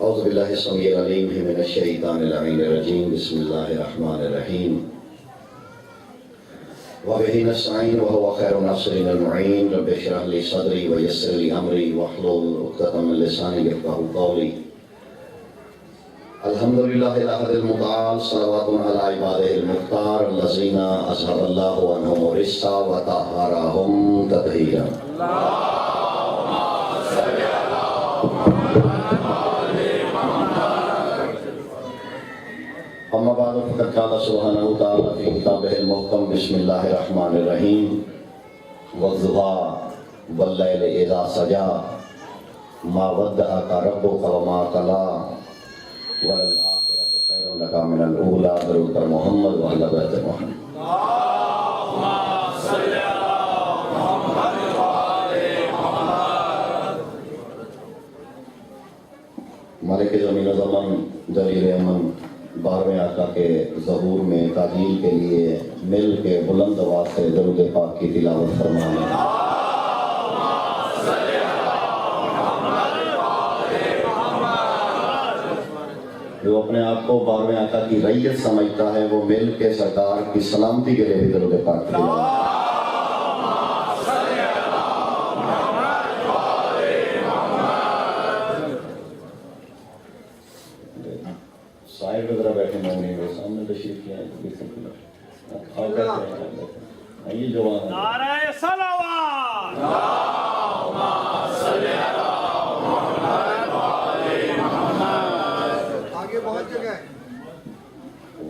اعوذ باللہ السمیع العلیم من الشیطان اللعین الرجیم بسم اللہ الرحمن الرحیم وبہ نستعین وهو خیر الناصر المعین رب اشرح لی صدری ویسر لی امری واحلل عقدۃ من لسانی یفقهوا قولی الحمدللہ الاحد المتعال صلوات علی عبادہ المختار الذین اذهب اللہ عنہم الرجس وطہرہم تطہیرا اما بعد فقد قال سبحانہ وتعالی فی کتابہ المحکم بسم اللہ الرحمن الرحیم والضحی واللیل اذا سجی ما ودعک ربک وما قلی وللآخرۃ خیر لک من الاولی درود پر محمد وعلی بیت محمد مالک زمین و زمان دلیر امن 12ویں آقا کے ظہور میں تعجیل کے لیے مل کے بلند آواز سے درود پاک کی تلاوت فرمائیں۔ جو اپنے آپ کو 12ویں آقا کی رعیت سمجھتا ہے وہ مل کے سرکار کی سلامتی کے لیے بھی درود پاک کی سائر وغیرہ بیٹھے مومنین کے سامنے تشریف کیا ہے آئیے جوان نعرہ صلوات اللہم صلی علی محمد وآل محمد آگے بہت جگہ ہے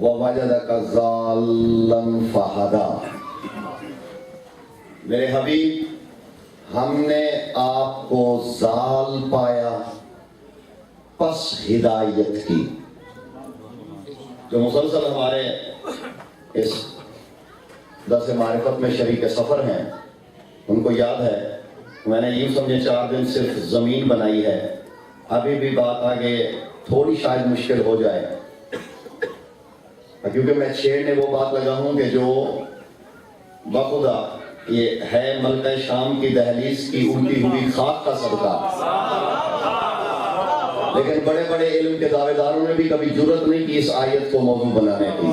وَوَجَدَكَ ضَالًّا فَهَدَىٰ۔ میرے حبیب ہم نے آپ کو ضال پایا پس ہدایت کی۔ جو مسلسل ہمارے اس درس معرفت میں شریک سفر ہیں ان کو یاد ہے میں نے یوں سمجھے 4 دن صرف زمین بنائی ہے، ابھی بھی بات آگے تھوڑی شاید مشکل ہو جائے کیونکہ میں چھیڑنے وہ بات لگا ہوں کہ جو بخدا یہ ہے ملکہ شام کی دہلیز کی اڑتی ہوئی خاک کا صدقہ، لیکن بڑے بڑے علم کے دعوے داروں نے بھی کبھی جرت نہیں کی اس آیت کو موضوع بنانے کی۔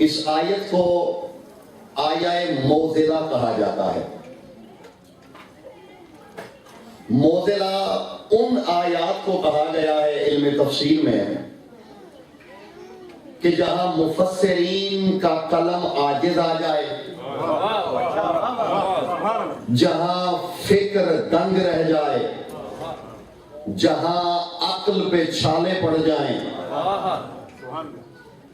اس آیت کو آیہ موزلہ کہا جاتا ہے۔ موزلہ ان آیات کو کہا گیا ہے علم تفسیر میں کہ جہاں مفسرین کا قلم عاجز آ جائے، جہاں فکر دنگ رہ جائے، جہاں عقل پہ چھالے پڑ جائیں،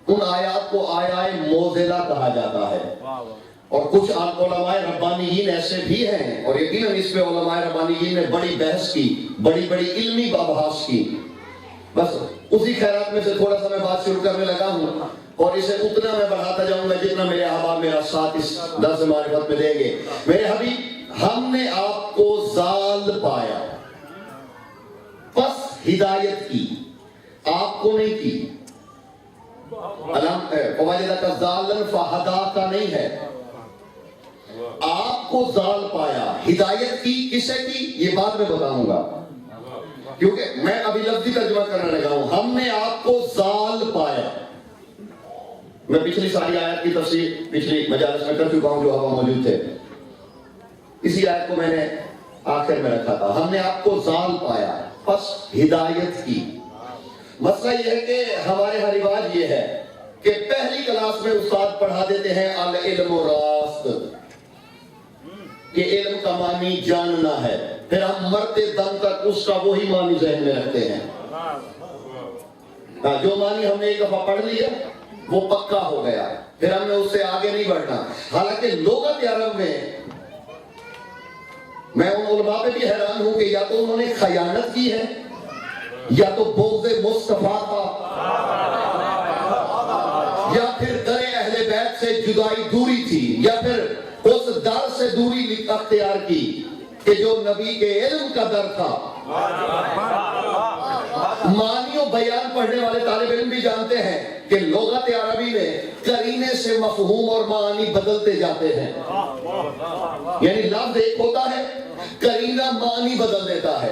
ان آیات کو آیہ موزلہ کہا جاتا ہے۔ اور کچھ علماء ربانیین ایسے بھی ہیں اور یقیناً اس پہ علماء ربانیین نے بڑی بحث کی، بڑی بڑی علمی بحث کی۔ بس اسی خیرات میں سے تھوڑا سا میں بات شروع کرنے لگا ہوں اور اسے اتنا میں بڑھاتا جاؤں گا جتنا میرے احباب میرا ساتھ اس درس معرفت میں دیں گے۔ میرے حبیب ہم نے آپ کو ضال پایا پس ہدایت کی، آپ کو نہیں کی۔ وَوَجَدَكَ ضَالًّا فَهَدَىٰ کا نہیں ہے، آپ کو ضال پایا، ہدایت کی کسے کی یہ بات میں بتاؤں گا کیونکہ میں ابھی لفظی ترجمہ کرنے لگا ہوں۔ ہم نے آپ کو ضال پایا، میں پچھلی ساری آیت کی تفسیر پچھلی مجالس میں کر چکا ہوں جو ہوا موجود تھے، اسی آیت کو میں نے آخر میں رکھا تھا۔ ہم نے آپ کو ضال پایا پس ہدایت کی۔ مسئلہ یہ ہے کہ ہمارے ہاں رواج یہ ہے کہ پہلی کلاس میں استاد پڑھا دیتے ہیں العلم راست، کہ علم کا معنی جاننا ہے، پھر ہم مرتے دم تک اس کا وہی معنی ذہن میں رکھتے ہیں۔ جو معنی ہم نے ایک دفعہ پڑھ لیا وہ پکا ہو گیا، پھر ہم نے اس سے آگے نہیں بڑھنا۔ حالانکہ لغت عرب میں ان علماء پہ بھی حیران ہوں کہ یا تو انہوں نے خیانت کی ہے یا تو بغض مصطفیٰ تھا یا پھر در اہل بیت سے جدائی دوری تھی یا پھر اس در سے دوری اختیار کی کہ جو نبی کے علم کا در تھا۔ معنی و بیان پڑھنے والے طالب علم بھی جانتے ہیں کہ لغت عربی میں قرینے سے مفہوم اور معنی بدلتے جاتے ہیں، یعنی لفظ ایک ہوتا ہے، قرینہ معنی بدل دیتا ہے۔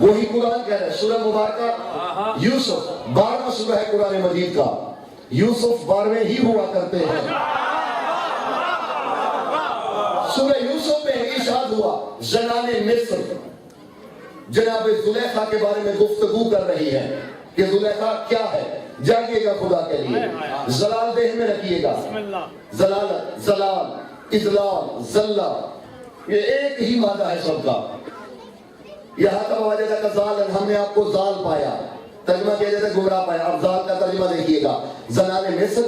وہی قرآن کہہ رہا ہے سورہ مبارکہ یوسف 12واں سورہ ہے قرآن مجید کا. یوسف 12ویں ہی ہوا کرتے ہیں. سورہ یوسف میں ارشاد ہوا زنان مصر جناب زلیخا کے بارے میں گفتگو کر رہی ہے کہ زلیخا کیا ہے. جاگیے گا خدا کے لیے, زلال دیہ میں رکھیے گا. زلالت, زلال, اضلال, زلہ, یہ ایک ہی مادہ ہے سب کا. یہاں کا واجدہ کا زال, ہم نے آپ کو زال پایا, ترجمہ کیا جاتا ہے گمراہ پایا. اب زال کا ترجمہ دیکھیے گا, زنان مصر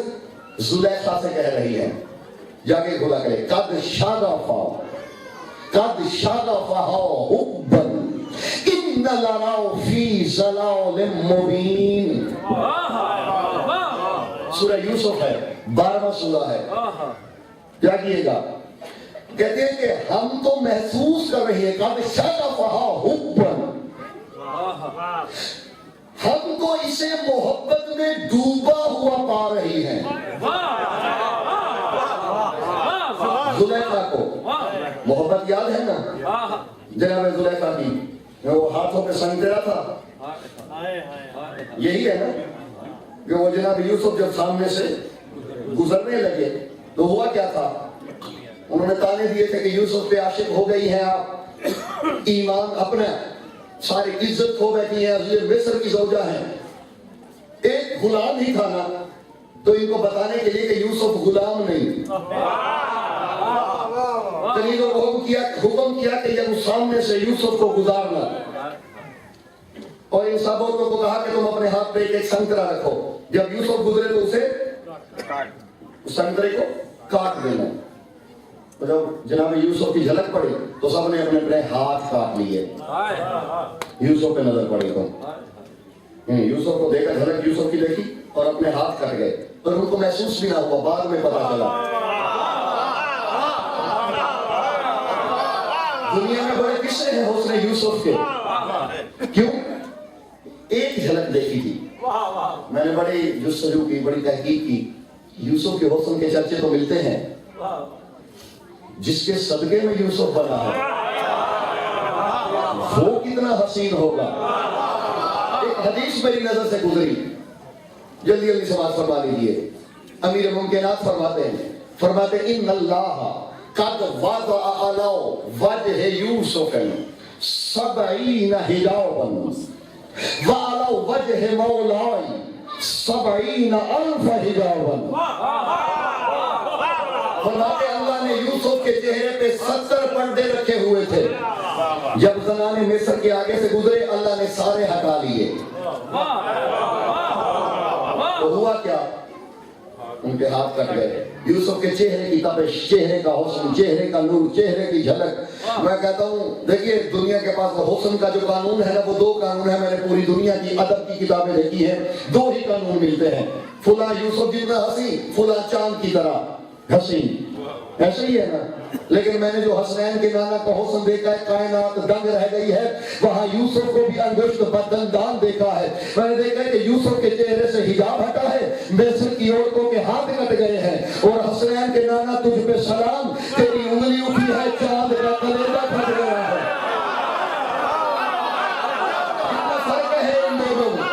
زلیخا سے کہہ رہی ہے جاگے خدا کرے قد شغفها حبا ان لراو فی ضلال مبین. سورہ یوسف ہے 12واں سورہ ہے. کیا کیے گا, کہتے ہیں کہ ہم تو محسوس کر رہے ہیں قد شغفها حبا, ہم تو اسے محبت میں ڈوبا ہوا پا رہی ہیں. زلیخا کو محبت یاد ہے نا جناب زلیخا کی, وہ ہاتھوں پہ سنگ تیرا تھا, یہی ہے نا کہ وہ جناب یوسف جب سامنے سے گزرنے لگے تو ہوا کیا تھا, انہوں نے تانے دیے تھے کہ یوسف پہ عاشق ہو گئی ہیں آپ, ایمان اپنا ساری عزت کھو بیٹھی ہے, یہ مصر کی زوجہ ہیں. ایک غلام ہی تھا نا, تو ان کو بتانے کے لیے کہ یوسف غلام نہیں, تنیدوں کو حکم کیا کہ جب اس سامنے سے یوسف کو گزارنا, اور ان سب عورتوں کو کہا کہ تم اپنے ہاتھ پہ ایک سنترا رکھو, جب یوسف گزرے تو اسے اس سنترے کو کاٹ دینا. تو جب جناب یوسف کی جھلک پڑی تو سب نے اپنے اپنے ہاتھ کاٹ لیے. یوسف پہ نظر پڑی تو یوسف کو دیکھا, جھلک یوسف کی دیکھی اور اپنے ہاتھ کٹ گئے, اور ان کو محسوس بھی نہ ہوا, بعد میں پتا چلا. دنیا میں بڑے قصے ہیں حسن یوسف کے. کیوں؟ ایک جھلک دیکھی تھی. میں نے بڑی جستجو کی, بڑی تحقیق کی. یوسف کے حسن کے چرچے تو ملتے ہیں, جس کے صدقے میں یوسف بنا ہے وہ کتنا حسین ہوگا. ایک حدیث میری نظر سے گزری, جلدی جلدی سماعت فرما لیجیے. امیر ممکنات فرماتے ان اللہ قد وضع علی وجہ یوسف 70 حجابا وعلی وجہ مولائی 70,000 حجابا. فرماتے اللہ نے یوسف کے چہرے پہ 70 پردے رکھے ہوئے تھے. جب زنان مصر کے آگے سے گزرے اللہ نے سارے ہٹا لیے. تو ہوا کیا, ان کے ہاتھ کٹ گئے. یوسف کے چہرے کی تابش, چہرے کا حسن, چہرے کا نور, چہرے کی جھلک. میں کہتا ہوں دیکھیے دنیا کے پاس حسن کا جو قانون ہے نا, وہ 2 قانون ہے. میں نے پوری دنیا کی ادب کی کتابیں دیکھی ہیں, 2 ہی قانون ملتے ہیں. فلاں یوسف جتنا ہنسی, فلاں چاند کی طرح ہنسی, ایسے ہی ہے نا. لیکن میں نے جو حسنین کے نانا کا حسن دیکھا ہے, کائنات دنگ رہ گئی ہے. وہاں یوسف کو بھی انگشت بدندان دیکھا ہے. میں نے دیکھا ہے کہ یوسف کے چہرے سے حجاب ہٹا ہے, مصر کی عورتوں کے ہاتھ کٹ گئے ہیں. اور حسنین کے نانا تجھ پہ سلام, تیری انگلی اٹھی ہے, چاند کا کلیجہ پھٹ گیا ہے. کتنا فرق ہے ان دونوں میں.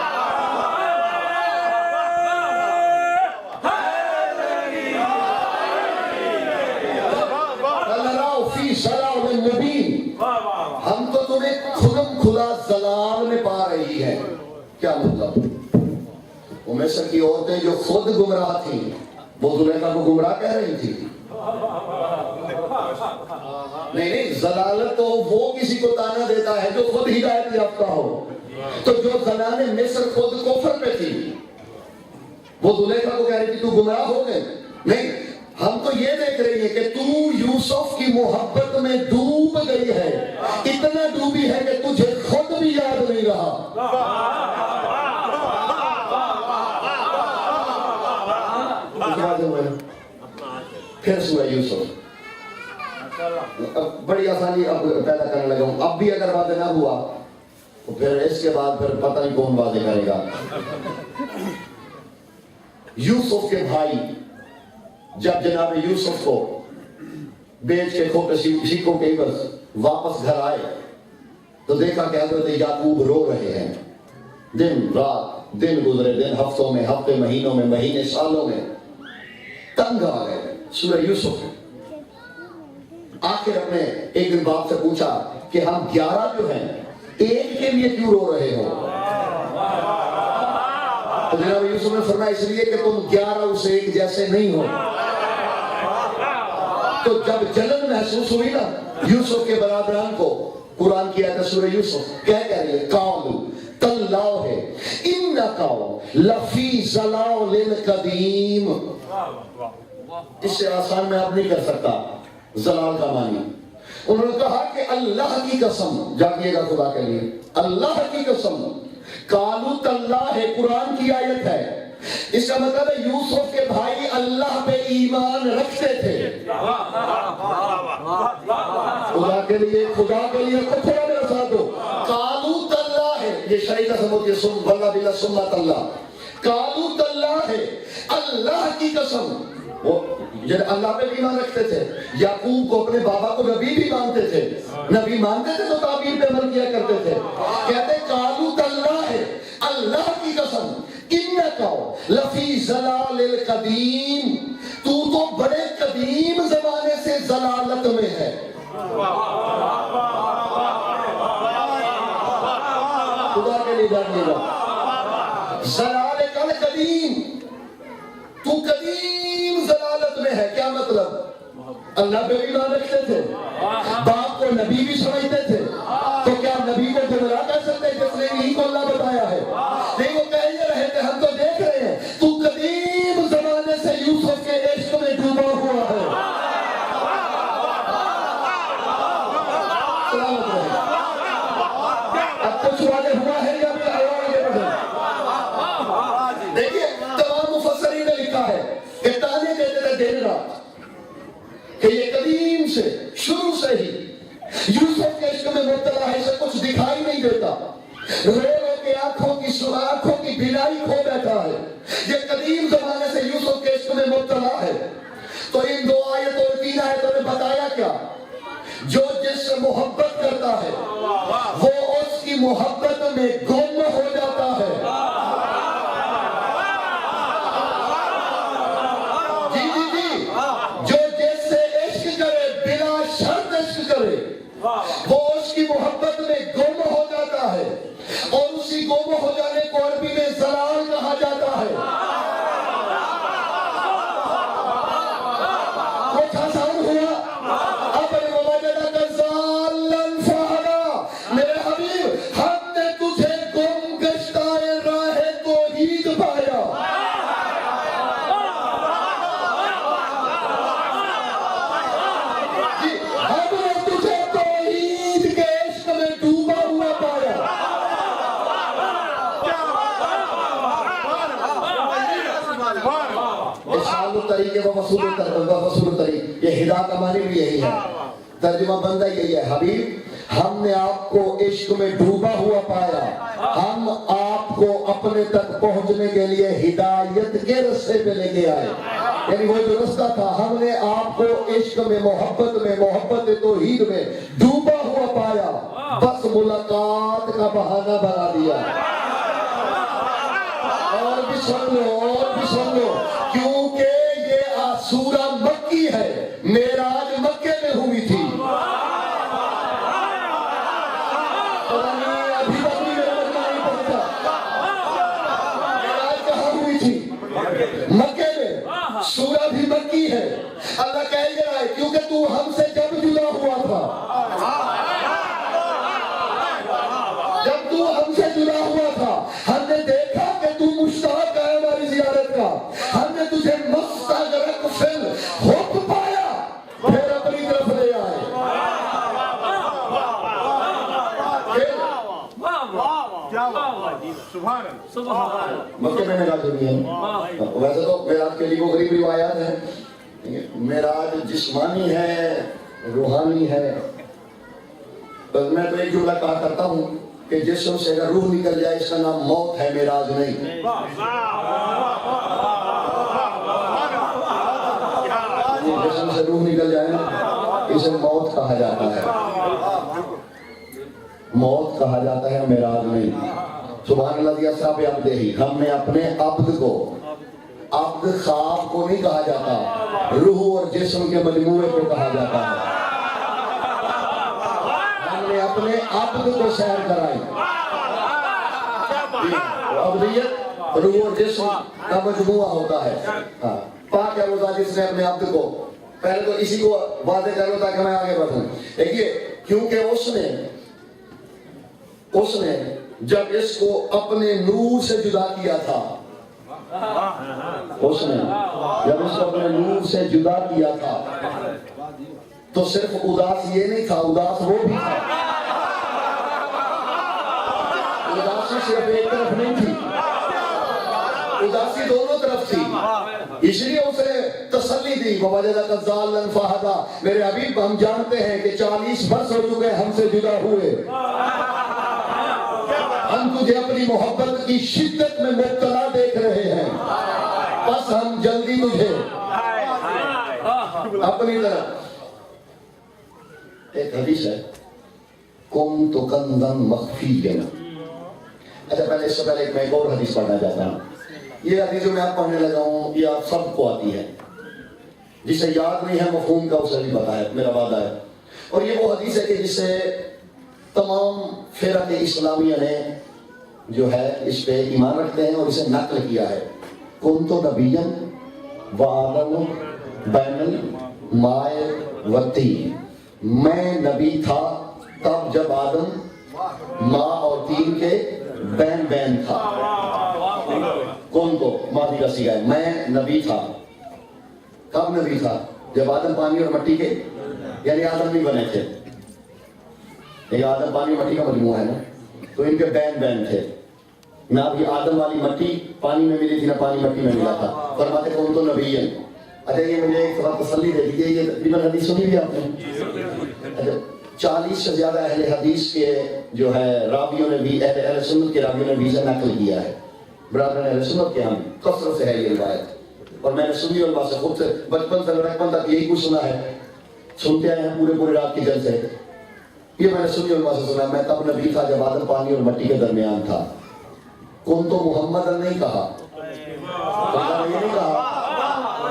ہم تو تمہیں کھلم کھلا زلال میں پا رہی ہے. کیا مطلب؟ وہ مصر کی عورتیں جو خود گمراہ تھیں وہ زلیخا کو گمراہ کہہ رہی تھی. نہیں, زلالت تو وہ کسی کو تانا دیتا ہے جو خود ہدایت یافتہ ہو. تو جو زنان مصر خود کفر پہ تھی وہ زلیخا کو کہہ رہی تھی تو گمراہ ہو گئے. نہیں, ہم تو یہ دیکھ رہی ہیں کہ تو یوسف کی محبت میں ڈوب گئی ہے, اتنا ڈوبی ہے کہ تجھے خود بھی یاد نہیں رہا. پھر سورہ یوسف بڑی آسانی اب پیدا کرنے لگا ہوں. اب بھی اگر واضح نہ ہوا تو پھر اس کے بعد پھر پتہ نہیں کون واضح کرے گا. یوسف کے بھائی جب جناب یوسف کو بیچ کے کھوٹے سیکوں کے عوض واپس گھر آئے تو دیکھا کہ حضرت یعقوب رو رہے ہیں، دن رات، دن گزرے، دن ہفتوں میں، ہفتے مہینوں میں، مہینے سالوں میں، تنگ آ گئے۔ سورہ یوسف آخر اپنے ایک دن باپ سے پوچھا کہ ہم 11 جو ہیں ایک کے لیے کیوں رو رہے ہو؟ تو جناب یوسف نے فرمایا اس لیے کہ تم 11 اسے ایک جیسے نہیں ہو۔ تو جب جلن محسوس ہوئی نا یوسف کے برادران کو، قرآن کی آیت سورہ یوسف کہہ رہی ہے قالوا تاللہ ہے انکا لفی ضلال قدیم۔ اس سے آسان میں آپ نہیں کر سکتا ضلال کا معنی۔ انہوں نے کہا کہ اللہ کی قسم، جانیے گا خدا کے لیے، اللہ کی قسم، قالوا تاللہ ہے، قرآن کی آیت ہے، اس کا مطلب ہے یوسف کے بھائی اللہ پہ ایمان رکھتے تھے۔ خدا کے لیے خود تھوڑا میرا ساتھ دو، قالوا تاللہ ہے، یہ شرعی قسم ہوتی ہے، سم واللہ باللہ ثم تاللہ، قالوا تاللہ ہے، اللہ کی قسم۔ وہ جب اللہ پہ بھی ایمان رکھتے تھے، یعقوب کو اپنے بابا کو نبی بھی مانتے تھے، نبی مانتے تھے تو تعبیر پہ عمل کیا کرتے تھے۔ کہتے قالوا تاللہ ہے، اللہ کی قسم، انکا لفی ضلال قدیم، تو بڑے قدیم زمانے سے ضلالت میں ہے۔ خدا کے لیے جانیے گا، ضلال قدیم، تو قدیم ضلالت میں ہے۔ کیا مطلب؟ اللہ پہ بھی ایمان رکھتے تھے، باپ کو نبی بھی سمجھتے تھے، تو کیا نبی کو گمراہ کہہ سکتے جس نے انہی کو اللہ بتایا ہے؟ نہیں، وہ کہہ یہ رہے تھے ہم تو دیکھ رہے ہیں تو قدیم زمانے سے یوسف کے عشق میں ڈوبا ہوا ہے۔ سلامت رہے۔ اب کچھ واضح ہوا ہے یا بھی آگے بڑھے؟ دیکھیے تمام مفسرین نے لکھا ہے کہ تانے دیتے تھے دن رات کہ یہ قدیم سے شروع سے ہی یوسف کے عشق میں مبتلا ہے، اسے کچھ دکھائی نہیں دیتا، رو رو کے آنکھوں کی بینائی کھو بیٹھا ہے، یہ قدیم زمانے سے یوسف کے عشق میں مبتلا ہے۔ تو ان 2 آیتوں اور 3 آیتوں نے بتایا کیا؟ جو جس سے محبت کرتا ہے وہ اس کی محبت میں گم ہو جاتا ہے۔ جو جس سے عشق کرے، بلا شرط عشق کرے، وہ اس کی محبت میں گم ہو جاتا ہے، اور اسی گم ہو جانے کو عربی میں ضلال کہا جاتا ہے۔ کچھ آسان ہوا؟ اپنے وجدہ کا ضالن فہدا، میرے حبیب ہم نے تجھے گم گشتائے راہ توحید پایا۔ ہم نے تجھے توحید کے عشق میں ڈوبا ہوا پایا۔ اشعال الطریق و وصول الطریق، یہ ہدایت ہماری بھی یہی ہے، ترجمہ بندہ یہی ہے، حبیب ہم نے آپ کو عشق میں ڈوبا ہوا پایا، ہم آپ کو اپنے تک پہنچنے کے لیے ہدایت کے رستے پہ لے کے آئے، یعنی وہ جو رستہ تھا ہم نے آپ کو عشق میں، محبت توحید میں ڈوبا ہوا پایا، بس ملاقات کا بہانہ بنا دیا۔ اور بھی سن لو کیونکہ یہ سورہ مکی ہے، معراج مکے میں ہوئی تھی۔ ابھی تک بھی میرا مکہ نہیں پہنچا، معراج کہاں ہوئی تھی؟ مکے میں۔ سورہ بھی مکی ہے۔ اللہ کہہ رہا ہے کیونکہ تو ہم سے جب جدا ہوا تھا، جب تو ہم سے جدا ہوا تھا، ہم نے دیکھا کہ تو مشتاق ہے ہماری زیارت کا، ہم نے تجھے مستغرق فی الحب پایا، پھر اپنی طرف لے آئے۔ مکے میں معراج ہوئی ہے۔ ویسے تو معراج کے لیے مختلف روایات ہیں، معراج جسمانی ہے، روحانی ہے، بس میں تو ایک جملہ کہا کرتا ہوں کہ جسم سے اگر روح نکل جائے اس کا نام موت ہے، معراج نہیں۔ جسم سے روح نکل جائے نا اسے موت کہا جاتا ہے۔ موت کہا جاتا ہے معراج نہیں. سبحان اللہ اسرا بعبدہ ہی. ہم نے اپنے عبد کو، عبد خواب کو نہیں کہا جاتا، روح اور جسم کے مجموعے کو کہا جاتا ہے. ہم نے اپنے عبد کو سیر کرائی. عبدیت روح اور جسم کا مجموعہ ہوتا ہے. پاک ہے وہ ذات جس نے اپنے عبد کو، پہلے تو اسی کو واضح کروں تاکہ میں آگے بڑھوں. دیکھیے کیونکہ اس نے جب اس کو اپنے نور سے جدا کیا تھا، اس نے جب اس کو اپنے نور سے جدا کیا تھا تو صرف اداس یہ نہیں تھا، اداس وہ بھی تھا. اداسی صرف ایک طرف نہیں تھی، اداسی دونوں طرف تھی. اس لیے اسے تسلی دی. وَوَجَدَكَ ضَالًّا فَهَدَىٰ. میرے حبیب ہم جانتے ہیں کہ 40 برس ہو چکے ہم سے جدا ہوئے، ہم تجھے اپنی محبت کی شدت میں مبتلا دیکھ رہے ہیں، بس ہم جلدی تجھے اپنی طرف. ایک حدیث ہے كُنتُ كَنزًا مَخْفِيًّا. اچھا پہلے اس سے پہلے میں ایک اور حدیث پڑھنا چاہتا ہوں. یہ حدیث جو میں آپ پڑھنے لگا ہوں یہ آپ سب کو آتی ہے، جسے یاد نہیں ہے مفہوم کا اسے بھی پتا ہے، میرا وعدہ ہے. اور یہ وہ حدیث ہے کہ جسے تمام فرق اسلامیہ نے جو ہے اس پہ ایمان رکھتے ہیں اور اسے نقل کیا ہے. کنت نبیا وآدم بین الماء والطین. میں نبی تھا تب جب آدم ماء اور تین کے بین تھا. کون کو ماضی کا صیغہ ہے. میں نبی تھا. کب نبی تھا؟ جب آدم پانی اور مٹی کے، یعنی آدم نہیں بنے تھے. لیکن آدم پانی اور مٹی کا مجموعہ ہے نا، تو ان کے بین تھے. نہ ابھی آدم والی مٹی پانی میں ملی تھی، نہ پانی مٹی میں ملا تھا. فرماتے کون تو نبی ہے. اچھا یہ مجھے ایک تھوڑا تسلی دے دیجیے، یہ تقریباً حدیث سنی بھی آپ نے. اچھا 40 سے زیادہ اہل حدیث کے جو ہے راویوں نے بھی، اہل سنت کے راویوں نے بھی اسے نقل کیا ہے. برادران اہل سنت کے ہم کثرت سے ہے یہ روایت. اور میں نے سنی علماء سے خود سے بچپن سے لڑکپن تک یہی کچھ سنا ہے، سنتے آئے ہیں پورے رات کی جل سے. یہ میں نے سنی علماء سے سنا. میں تب نبی تھا جب آدم پانی اور مٹی کے درمیان تھا. کون تو محمد نہیں کہا، یہ نہیں کہا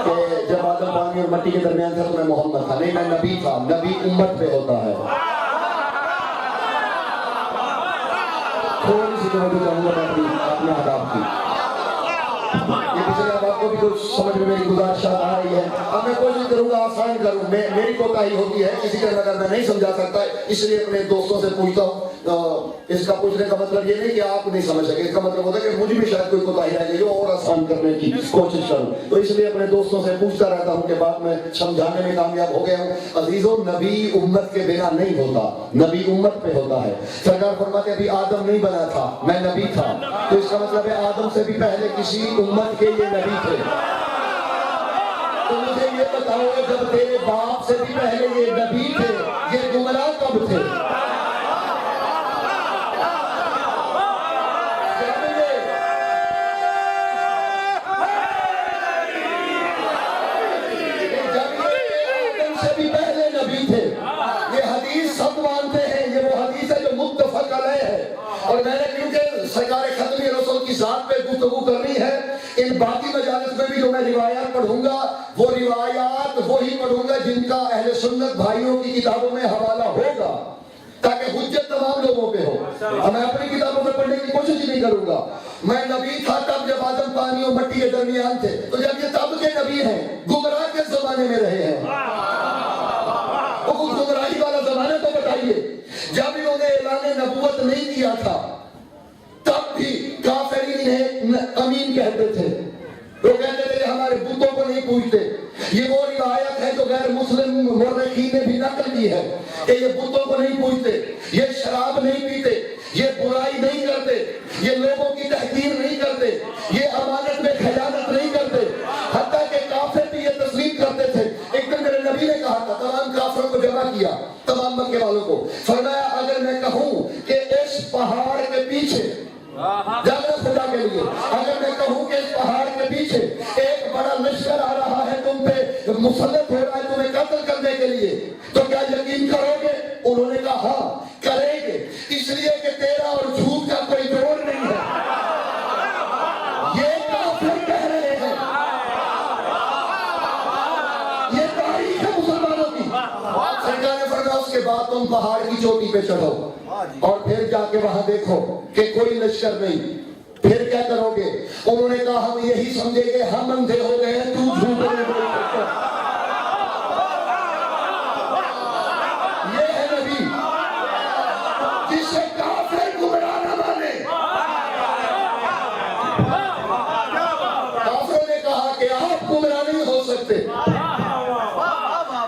کہ جب آدم پانی اور مٹی کے درمیان تھا تو میں محمد تھا. نہیں، میں نبی تھا. نبی امت پہ ہوتا ہے. تھوڑی سی توجہ چاہوں گا اپنے آداب کی. یہ پچھلے آپ کو بھی کچھ سمجھ میں میری گزارشات آ رہی ہے. اب میں کوشش کروں گا آسان کروں. میری کوتاہی ہوتی ہے کسی طرح اگر میں نہیں سمجھا سکتا، اس لیے اپنے دوستوں سے پوچھتا ہوں. اس کا پوچھنے کا مطلب یہ نہیں کہ آپ نہیں سمجھ سکے، اس کا مطلب ہوتا ہے کہ مجھے بھی شاید کوئی کوتاہی آ جائے اور آسان کرنے کی کوشش کروں. تو اس لیے اپنے دوستوں سے پوچھتا رہتا ہوں کہ بعد میں سمجھانے میں کامیاب ہو گیا ہوں. عزیزوں، نبی امت کے بنا نہیں ہوتا، نبی امت پہ ہوتا ہے. سرکار فرماتے ابھی آدم نہیں بنا تھا، میں نبی تھا. تو اس کا مطلب ہے آدم سے بھی پہلے کسی امت کے یہ نبی تھے. تو مجھے یہ بتاؤ کہ جب تیرے باپ سے بھی پہلے یہ نبی تھے، یہ گمراہ کب تھے؟ اور میں نے کیونکہ سرکار ختمی رسول کی ذات پہ گفتگو کرنی ہے، ان باقی مجالس میں بھی جو میں روایات پڑھوں گا وہ روایات وہی پڑھوں گا جن کا اہل سنت بھائیوں کی کتابوں میں حوالہ ہوگا، تاکہ حجت تمام لوگوں پہ ہو. میں اپنی کتابوں میں پڑھنے کی کوشش ہی نہیں کروں گا. میں نبی تھا تب جب آدم پانی اور مٹی کے درمیان تھے. تو جب یہ تب کے نبی ہیں، گمراہ کے زمانے میں رہے ہیں، وہ گمراہی والا زمانہ تو بتائیے. جب انہوں نے اعلان نبوت نہیں کیا تھا تب بھی کافرین امین کہتے تھے. وہ کہتے تھے کہ ہمارے بتوں کو نہیں پوچھتے. یہ وہ روایت ہے جو غیر مسلم مورخین نے بھی نقل کی ہے کہ یہ بتوں کو نہیں پوچھتے، یہ شراب نہیں پیتے، یہ برائی نہیں کرتے، یہ لوگوں کی تحقیر نہیں کرتے، یہ امانت میں خیانت نہیں کرتے. حتیٰ کہ کافر بھی یہ تسلیم کرتے تھے. ایک دن میرے نبی نے کہا تھا، تمام کافروں کو جمع کیا، تمام مکے والوں کو، فرمایا اگر میں کہوں کہ اس پہاڑ کے پیچھے جانا خدا کے لیے، اگر میں کہوں کہ اس پہاڑ کے پیچھے ایک بڑا لشکر آ رہا ہے، تم پہ مسلط ہو رہا ہے تمہیں قتل کرنے کے لیے، تو کیا یقین کرو گے؟ انہوں نے کہا ہاں کریں گے. اس لیے تم پہاڑ کی چوٹی پہ چڑھو اور پھر جا کے وہاں دیکھو کہ کوئی لشکر نہیں، پھر کیا کرو گے؟ انہوں نے کہا ہم یہی سمجھے گے ہم اندھے ہو گئے ہیں، تو جھوٹ نہیں بول سکتا۔ یہ ہے نبی جسے کافر گمراہ نہ مانے۔ کافروں نے کہا کہ آپ گمراہ نہیں ہو سکتے۔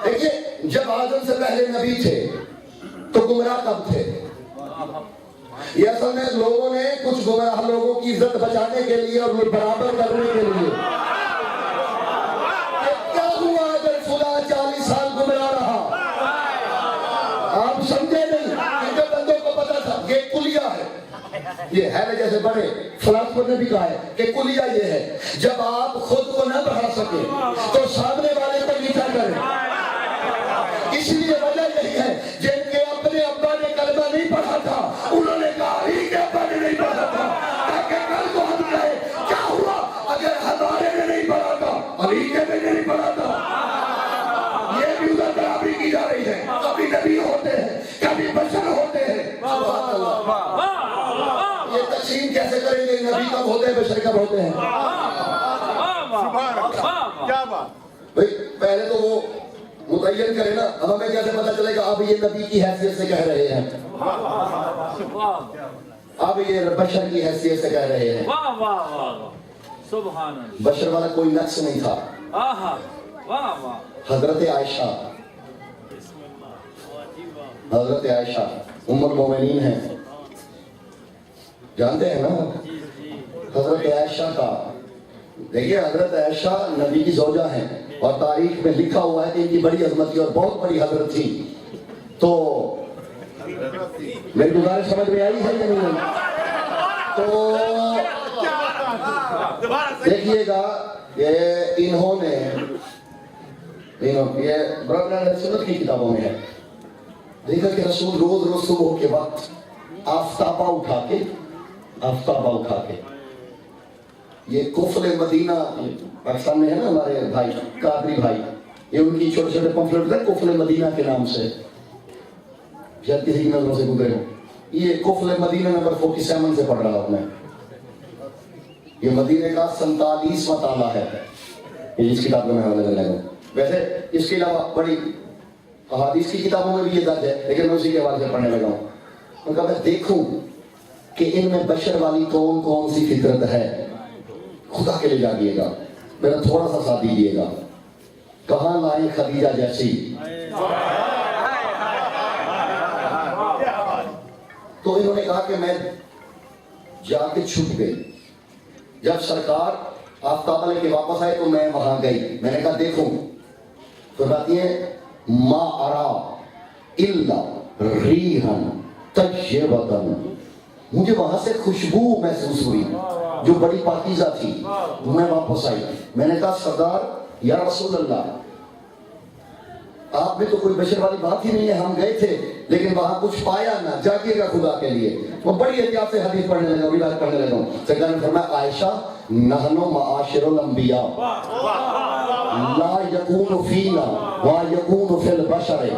دیکھیے جب آدم سے پہلے نبی تھے تو گمراہ کب تھے؟ یہ اصل میں لوگوں نے کچھ گمراہ لوگوں کی عزت بچانے کے لیے اور برابر کرنے کے لیے کیا ہوا اگر فلاں 40 سال گمراہ رہا؟ آپ سمجھے نہیں؟ ان کے بندوں کو پتا تھا یہ کلیہ ہے، یہ ہے جیسے بڑے فلاسفر نے بھی کہا ہے کہ کلیہ یہ ہے، جب آپ خود کو نہ بڑھا سکے تو سامنے والے کو نیچا کریں۔ اس لیے وجہ یہی ہے جن کے اپنے ابا نے کلمہ نہیں پڑھا تھا انہوں نے کہا علی کے ابا نے نہیں پڑھا تھا، تاکہ کل کو ہم کہے کیا ہوا اگر ہمارے نے نہیں پڑھا تھا، علی کے نے نہیں پڑھا تھا۔ یہ بھی ادھر برابری کی جا رہی ہے، کبھی نبی ہوتے ہیں کبھی بشر ہوتے ہیں۔ سبحان اللہ، یہ تقسیم کیسے کریں گے؟ نبی کب ہوتے ہیں بشر کب ہوتے ہیں؟ کیا بات بھئی پہلے تو وہ متعین کرے نا، اب ہمیں کیسے پتا چلے گا اب یہ نبی کی حیثیت سے کہہ رہے ہیں، اب یہ بشر کی حیثیت سے کہہ رہے ہیں۔ واہ واہ واہ سبحان اللہ، بشر والا کوئی نقص نہیں تھا۔ آہا واہ واہ، حضرت عائشہ، حضرت عائشہ ام المومنین ہیں، جانتے ہیں نا حضرت عائشہ کا؟ دیکھیے حضرت عائشہ نبی کی زوجہ ہیں اور تاریخ میں لکھا ہوا ہے کہ ان کی بڑی عظمت تھی اور بہت بڑی حضرت تھی۔ تو میری گزارش سمجھ میں آئی ہے یا نہیں؟ تو دیکھیے گا یہ انہوں نے یہ برادران سنت کی کتابوں میں ہے، دیکھا کہ رسول روز روز صبح کے وقت آفتابہ اٹھا کے یہ کفل مدینہ پاکستان میں ہے نا ہمارے بھائی قادری بھائی، یہ ان کی چھوٹے چھوٹے پمفلٹ ہیں کفل مدینہ کے نام سے، شاید کسی کی نظروں سے گزرے ہو۔ یہ کفل مدینہ نمبر 47 سے پڑھ رہا ہوں میں، یہ مدینہ کا 47واں تالا ہے، یہ جس کتاب میں حوالے دینے لگا۔ ویسے اس کے علاوہ بڑی احادیث کی کتابوں میں بھی یہ درج ہے، لیکن میں اسی کے حوالے سے پڑھنے لگا ہوں۔ ان کا میں دیکھوں کہ ان میں بشر والی کون کون سی فطرت ہے، خدا کے لیے جاگیے گا، میرا تھوڑا سا ساتھ دیجیے گا۔ کہاں لائیں خدیجہ جیسی؟ تو انہوں نے کہا کہ میں جا کے چھپ گئی، جب سرکار آفتاب لے کے واپس آئے تو میں وہاں گئی، میں نے کہا دیکھوں، تو کہتی ہے ما ارا الا ریحن طیبۃ، مجھے وہاں سے خوشبو محسوس ہوئی جو بڑی پاکیزہ تھی۔ میں واپس آئی، میں نے کہا سردار یا رسول اللہ آپ میں تو کوئی بشر والی بات ہی نہیں ہے، ہم گئے تھے لیکن وہاں کچھ پایا نہ، جاگیے گا خدا کے لیے۔ وہ بڑی احتیاط سے حدیث پڑھنے لگا، روایت پڑھنے لگا ہوں۔ سرکار نے فرمایا عائشہ نحن معاشر الانبیاء لا یکون فینا وا یکون فی البشر،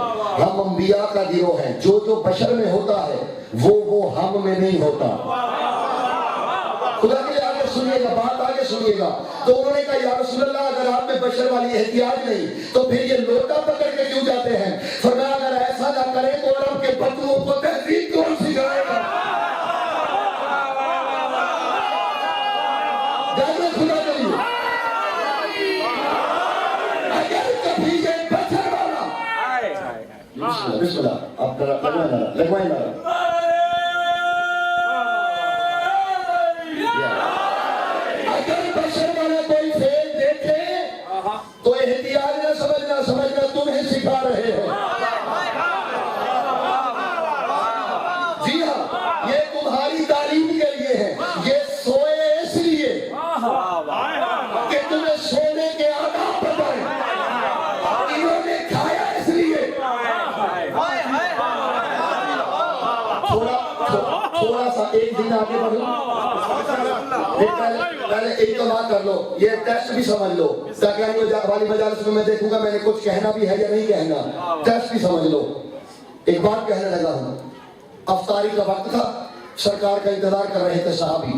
ہم انبیاء کا گروہ ہیں، جو بشر میں ہوتا ہے وہ ہم میں نہیں ہوتا۔ خدا کے لیے آگے سنیے گا، بات آگے سنیے گا۔ تو انہوں نے کہا یا رسول اللہ اگر آپ میں بشر والی احتیاط نہیں تو پھر یہ لوٹا پکڑ کے کیوں جاتے ہیں؟ فرمایا اگر ایسا نہ کریں تو عرب کے بدلوں کو تہذیب کون سکھائے گا؟ جانے خدا کے لیے اگر کبھی یہ بشر والا بسم اللہ آپ لگوائیں نارا تو احتیاط نہ سمجھنا تمہیں سکھا رہے ہیں۔ جی ہاں یہ تمہاری تعلیم کے لیے ہے، یہ سوئے اس لیے کہ تمہیں سونے کے آداب بتائیں، انہوں نے کھایا اس لیے۔ تھوڑا سا ایک دن آگے بڑھو، پہلے اعتماد کر لو، یہ ٹیسٹ بھی سمجھ لو، تاکہ آنے والی مجالس میں دیکھوں گا میں نے کچھ کہنا بھی ہے یا نہیں کہنا، ٹیسٹ بھی سمجھ لو۔ ایک بات کہنے لگا ہوں. افطاری کا وقت تھا, سرکار کا انتظار کر رہے تھے صحابی.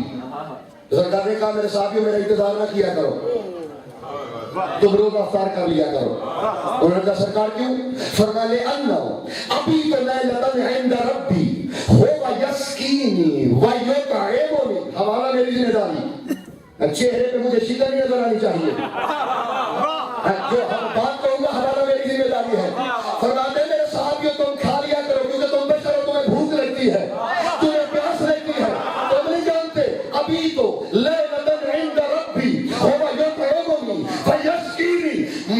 سرکار نے کہا میرے صحابیوں میرا انتظار نہ کیا کرو, تم روز افطار کر لیا کرو. انہوں نے کہا سرکار کیوں؟ فرمایا لِأَنَّهُ أَبِيتُ لَيْلَةً عِندَ رَبِّي هُوَ يَسْقِينِي وَيُطْعِمُنِي. حوالہ میری ذمہ داری, چہرے پہ مجھے شکل نہیں نظر آنی چاہیے. جو بات کہوں گا حوالہ میری ذمہ داری ہے. فرماتے ہیں میرے صحابیوں تم کھا لیا کرو کیونکہ تم بشر ہو, تمہیں بھوک لگتی ہے, تمہیں پیاس لگتی ہے, تم نہیں جانتے. ابھی تو لیلۃ عند ربی هو یطعمنی ویسقینی,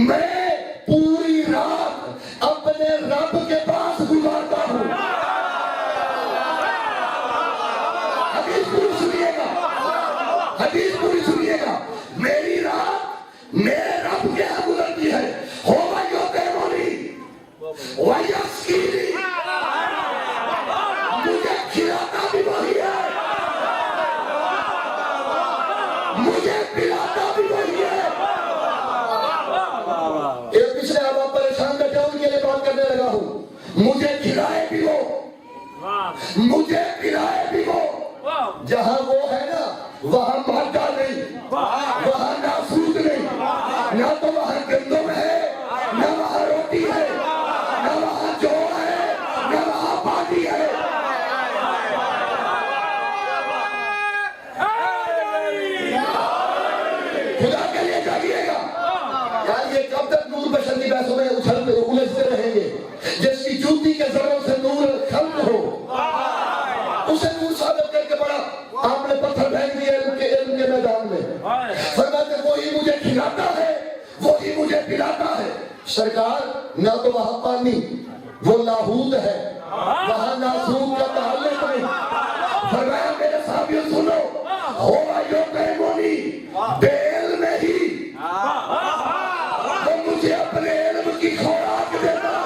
میں پوری رات اپنے رب کے پاس گزارتا ہوں. حدیث پوری سنیے گا, حدیث پوری سنیے گا. میری رات میرے رب کے یہاں گزرتی ہے. هو یطعمنی ویسقینی, مجھے کھلاتا بھی وہی ہے, مجھے پلاتا بھی وہی ہے. ایک پچھلے اب آپ پریشان بیٹھے ان کے لیے بات کرنے لگا ہوں. مجھے کھلائے بھی وہ, مجھے پلائے بھی وہ. جہاں وہ ہے نا وہاں مادہ نہیں, وہاں ناسود نہیں, نہ تو وہاں گندم ہے, نہ وہاں روٹی ہے, نہ وہاں جو ہے, نہ وہاں پانی ہے. خدا کے لیے جاگیے گا. یار یہ کب تک نور بشر کی بحثوں میں الجھتے رہیں گے؟ جس کی جوتی کے ذروں سے نور خلق ہو اسے نور ثابت کر کے پڑا. آپ نے پتھر پھینک دیا علم کے میدان میں. فرماتے وہی مجھے کھلاتا ہے, وہی مجھے پلاتا ہے. سرکار نہ تو وہاں پانی, وہ لاہوت ہے, وہاں ناسود کا تعلق نہیں. فرمایا میرے صحابیوں سنو, ہوا یطعمنی, بے علم ہی وہ مجھے اپنے علم کی خوراک دیتا ہے.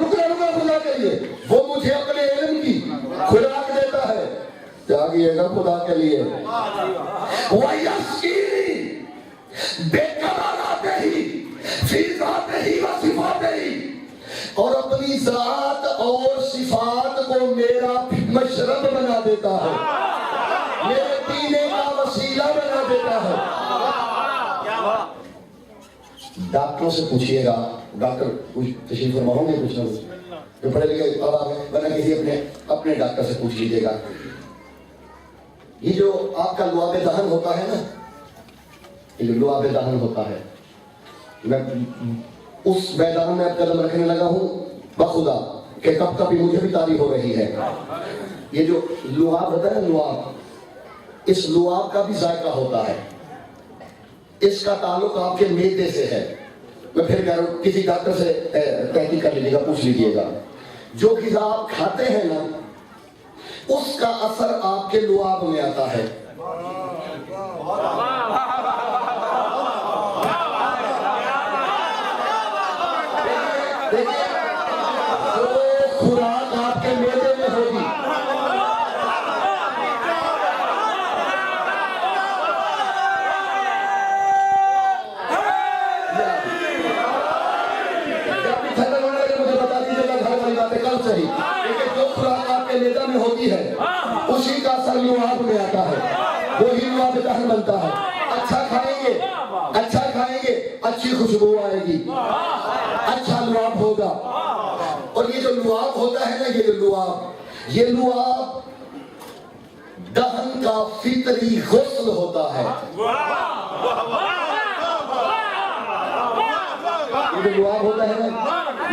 رکنا خدا کے لیے, وہ مجھے اپنے علم کی خوراک دیتا ہے. جاگیے گا خدا کے لیے. وَيَسْقِينِي بِكَمَالَاتِهِ فِي ذَاتِهِ وَصِفَاتِهِ, اور اپنی ذات اور صفات کو میرا مشرب بنا دیتا ہے, میرے پینے کا وسیلہ بنا دیتا ہے. ڈاکٹروں سے پوچھئے گا, ڈاکٹر تشریف فرما ہوں گے کچھ نہ کچھ جو پڑھے لکھے اب آگے, ورنہ کسی اپنے ڈاکٹر سے پوچھ لیجیے گا. یہ جو آپ کا لعاب دہن ہوتا ہے نا, یہ جو لعاب دہن ہوتا ہے, میں اس میدان میں اب قدم رکھنے لگا ہوں بخدا کہ کب کبھی مجھے بھی تاریخ ہو رہی ہے. یہ جو لعاب ہوتا ہے, لعاب, اس لعاب کا بھی ذائقہ ہوتا ہے. اس کا تعلق آپ کے معدے سے ہے. میں پھر کہہ رہا ہوں کسی ڈاکٹر سے تحقیق کر لیجیے گا, پوچھ لیجیے گا. جو غذا آپ کھاتے ہیں نا اس کا اثر آپ کے لعاب میں آتا ہے. خوراک آپ کے معدے میں ہوگی, کل صحیح, لیکن جو خوراک آپ کے معدے میں ہوتی ہے اسی کا اثر لعاب میں آتا ہے, وہی لعاب دہن بنتا ہے. اچھا کھائیں گے, اچھا کھائیں گے, اچھی خوشبو آئے گی, اچھا لعاب ہوگا. اور یہ جو لعاب ہوتا ہے نا, یہ لعاب دہن کا فطری غسل ہوتا ہے. یہ جو لعاب ہوتا ہے نا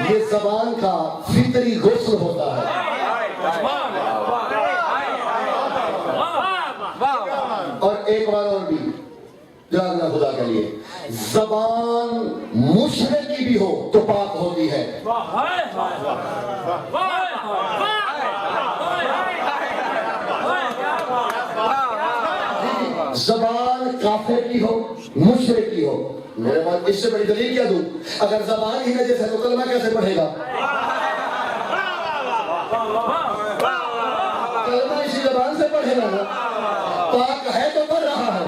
یہ زبان کا فطری غسل ہوتا ہے. اور ایک بار اور بھی جاننا خدا کے لیے, زبان مشرق کی بھی ہو تو پاک ہوتی ہے. زبان کافر کی ہو, مشرق کی ہو. میرے پاس اس سے بڑی دلیل کیا دوں؟ اگر زبان ہی نجس ہے تو کلمہ کیسے پڑھے گا؟ کلمہ اسی زبان سے پڑھے گا نا, پاک ہے تو پڑھ رہا ہے.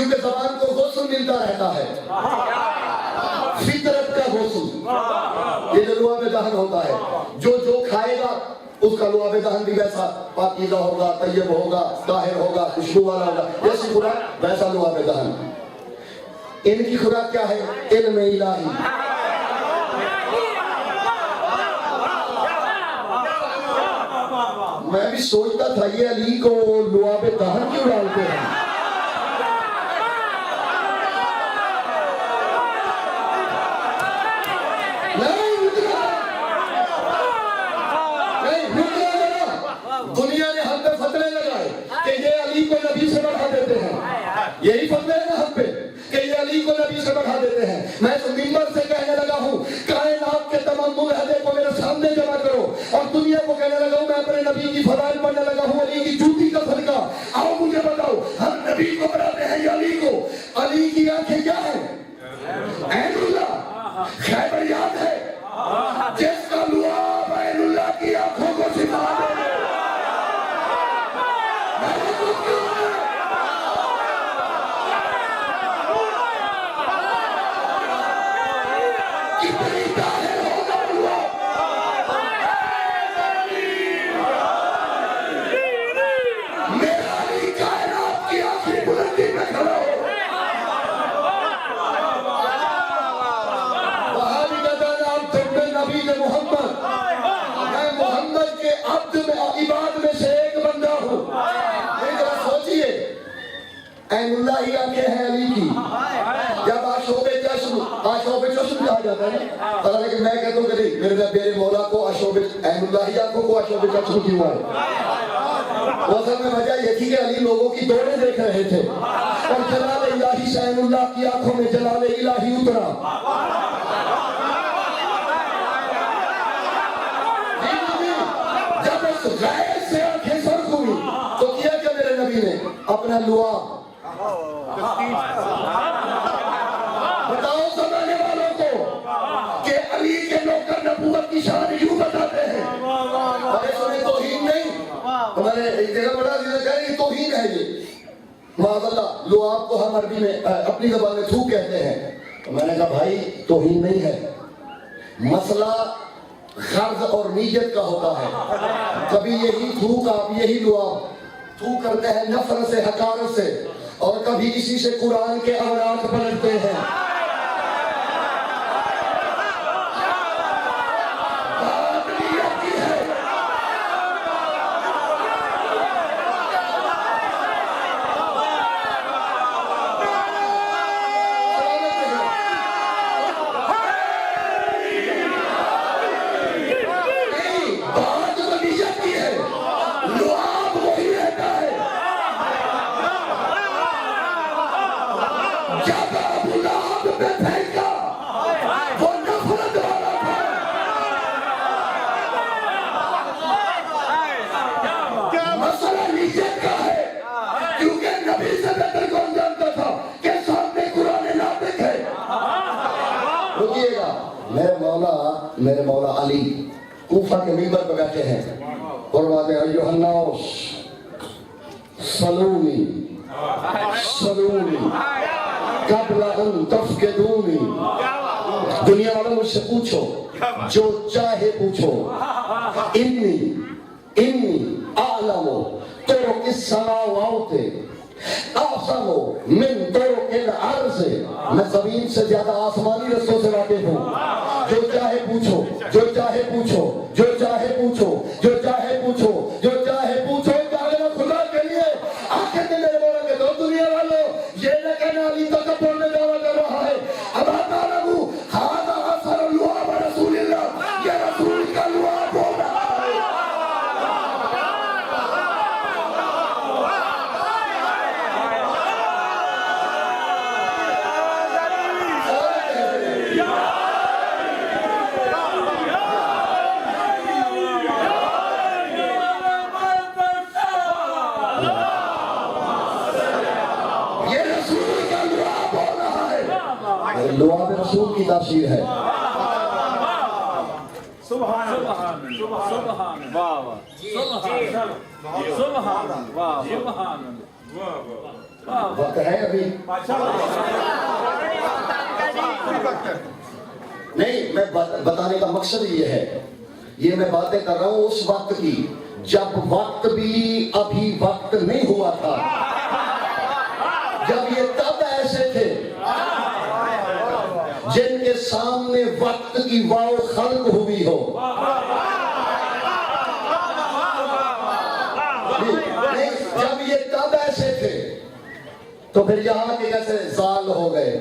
کیونکہ زبان کو غسل ملتا رہتا ہے، فطرت کا غسل، یہ جو لعاب دہن ہوتا ہے، جو کھائے گا اس کا لعاب دہن بھی ویسا پاکیزہ ہوگا، طیب ہوگا، طاہر ہوگا، خوشبو والا ہوگا، جیسی خوراک ویسا لعاب دہن۔ ان کی خوراک کیا ہے؟ علم الہی۔ میں بھی سوچتا تھا یہ علی کو لعاب دہن کیوں ڈالتے ہیں؟ دنیا نے ہم پہ فتوے لگائے کہ یہ علی کو نبی سے بڑھا دیتے ہیں، یہی فتوے ہیں نا ہم پہ کہ یہ علی کو نبی سے بڑھا دیتے ہیں۔ میں تو منبر سے کہنے لگا ہوں کائنات کے تمام ملحدے کو میرے سامنے جمع کرو، اور دنیا کو کہنے لگا ہوں میں اپنے نبی کی فضائل پڑھنے لگا ہوں علی کی جوتی کا صدقہ۔ آؤ مجھے بتاؤ ہم نبی کو بڑھاتے ہیں یا علی کو؟ علی کی آنکھیں کیا ہیں؟ عین اللہ، خیبر یاد ہے جس کا لعاب عین اللہ کی آنکھوں کو چھپا دے۔ محمد کے عبد میں عباد میں سے ایک بندہ ہوں۔ لیکن ذرا سوچئے عین اللہ ہی آنکھیں ہیں علی کی۔ جب آشوب چشم کہا جاتا ہے، لیکن میں کہتا ہوں کہ نہیں، میرے مولا کو عین اللہ ہی آنکھوں کو آشوب چشم کیوں ہے؟ وہ اصل میں وجہ یہ تھی کہ علی لوگوں کی دوڑیں دیکھ رہے تھے اور جلال الہی سے عین اللہ کی آنکھوں میں جلال الہی اترا۔ غیر سے آنکھیں سرخ ہوئی تو کیا کیا میرے نبی نے؟ اپنا لعاب۔ بتاؤ زمانے والوں کو کہ علی کے نوکر نبوت کی شان یوں بتاتے ہیں، اور اس میں توہین نہیں، ہمارے ایک جگہ بڑا کہہ رہے ہیں توہین ہے یہ، معاذ اللہ۔ لعاب کو ہم عربی میں اپنی زبان میں تھوک کہتے ہیں۔ تو میں نے کہا بھائی توہین نہیں ہے، مسئلہ غرض اور نیت کا ہوتا ہے۔ کبھی یہی تھوک آپ یہی لعاب تھوک کرتے ہیں نفرت سے، حقارت سے، اور کبھی اسی سے قرآن کے اوراق پلٹتے ہیں۔ بات نیت کی ہے۔ میرے مولا علی کوفہ کے منبر پہ بیٹھے ہیں، فرماتے ہیں ایھا الناس صلونی قبل ان تفقدونی۔ دنیا والوں مجھ سے پوچھو جو چاہے پوچھو، انی اعلم طرق السماوات اعظم من طرق الارض۔ میں زمین سے زیادہ آسمانی رستوں سے واقف ہوں۔ جو چاہے پوچھو، جو چاہے پوچھو، جو چاہے پوچھو، جو چاہے پوچھو، جو چاہے پوچھو۔ چاہے نہ خدا کے لیے آخر میں میرے مولا کے دو دنیا والوں یہ نہ کہنا علی تکبر میں دعویٰ کر رہا ہے۔ اب آتا رہو ھذا اثر لعاب رسول اللہ، یہ رسول کا لعاب ہو رہا ہے۔ لعاب رسول کی تاثیر ہے۔ سبحان اللہ، سبحان اللہ، سبحان اللہ، سبحان اللہ، سبحان اللہ۔ وقت ہے ابھی نہیں، میں بتانے کا مقصد یہ ہے، یہ میں باتیں کر رہا ہوں اس وقت کی جب وقت بھی ابھی وقت نہیں ہوا تھا، جب یہ تب ایسے تھے جن کے سامنے وقت کی واو خلق ہوئی ہو۔ جب یہ تب ایسے تھے تو پھر یہاں کے کیسے زال ہو گئے۔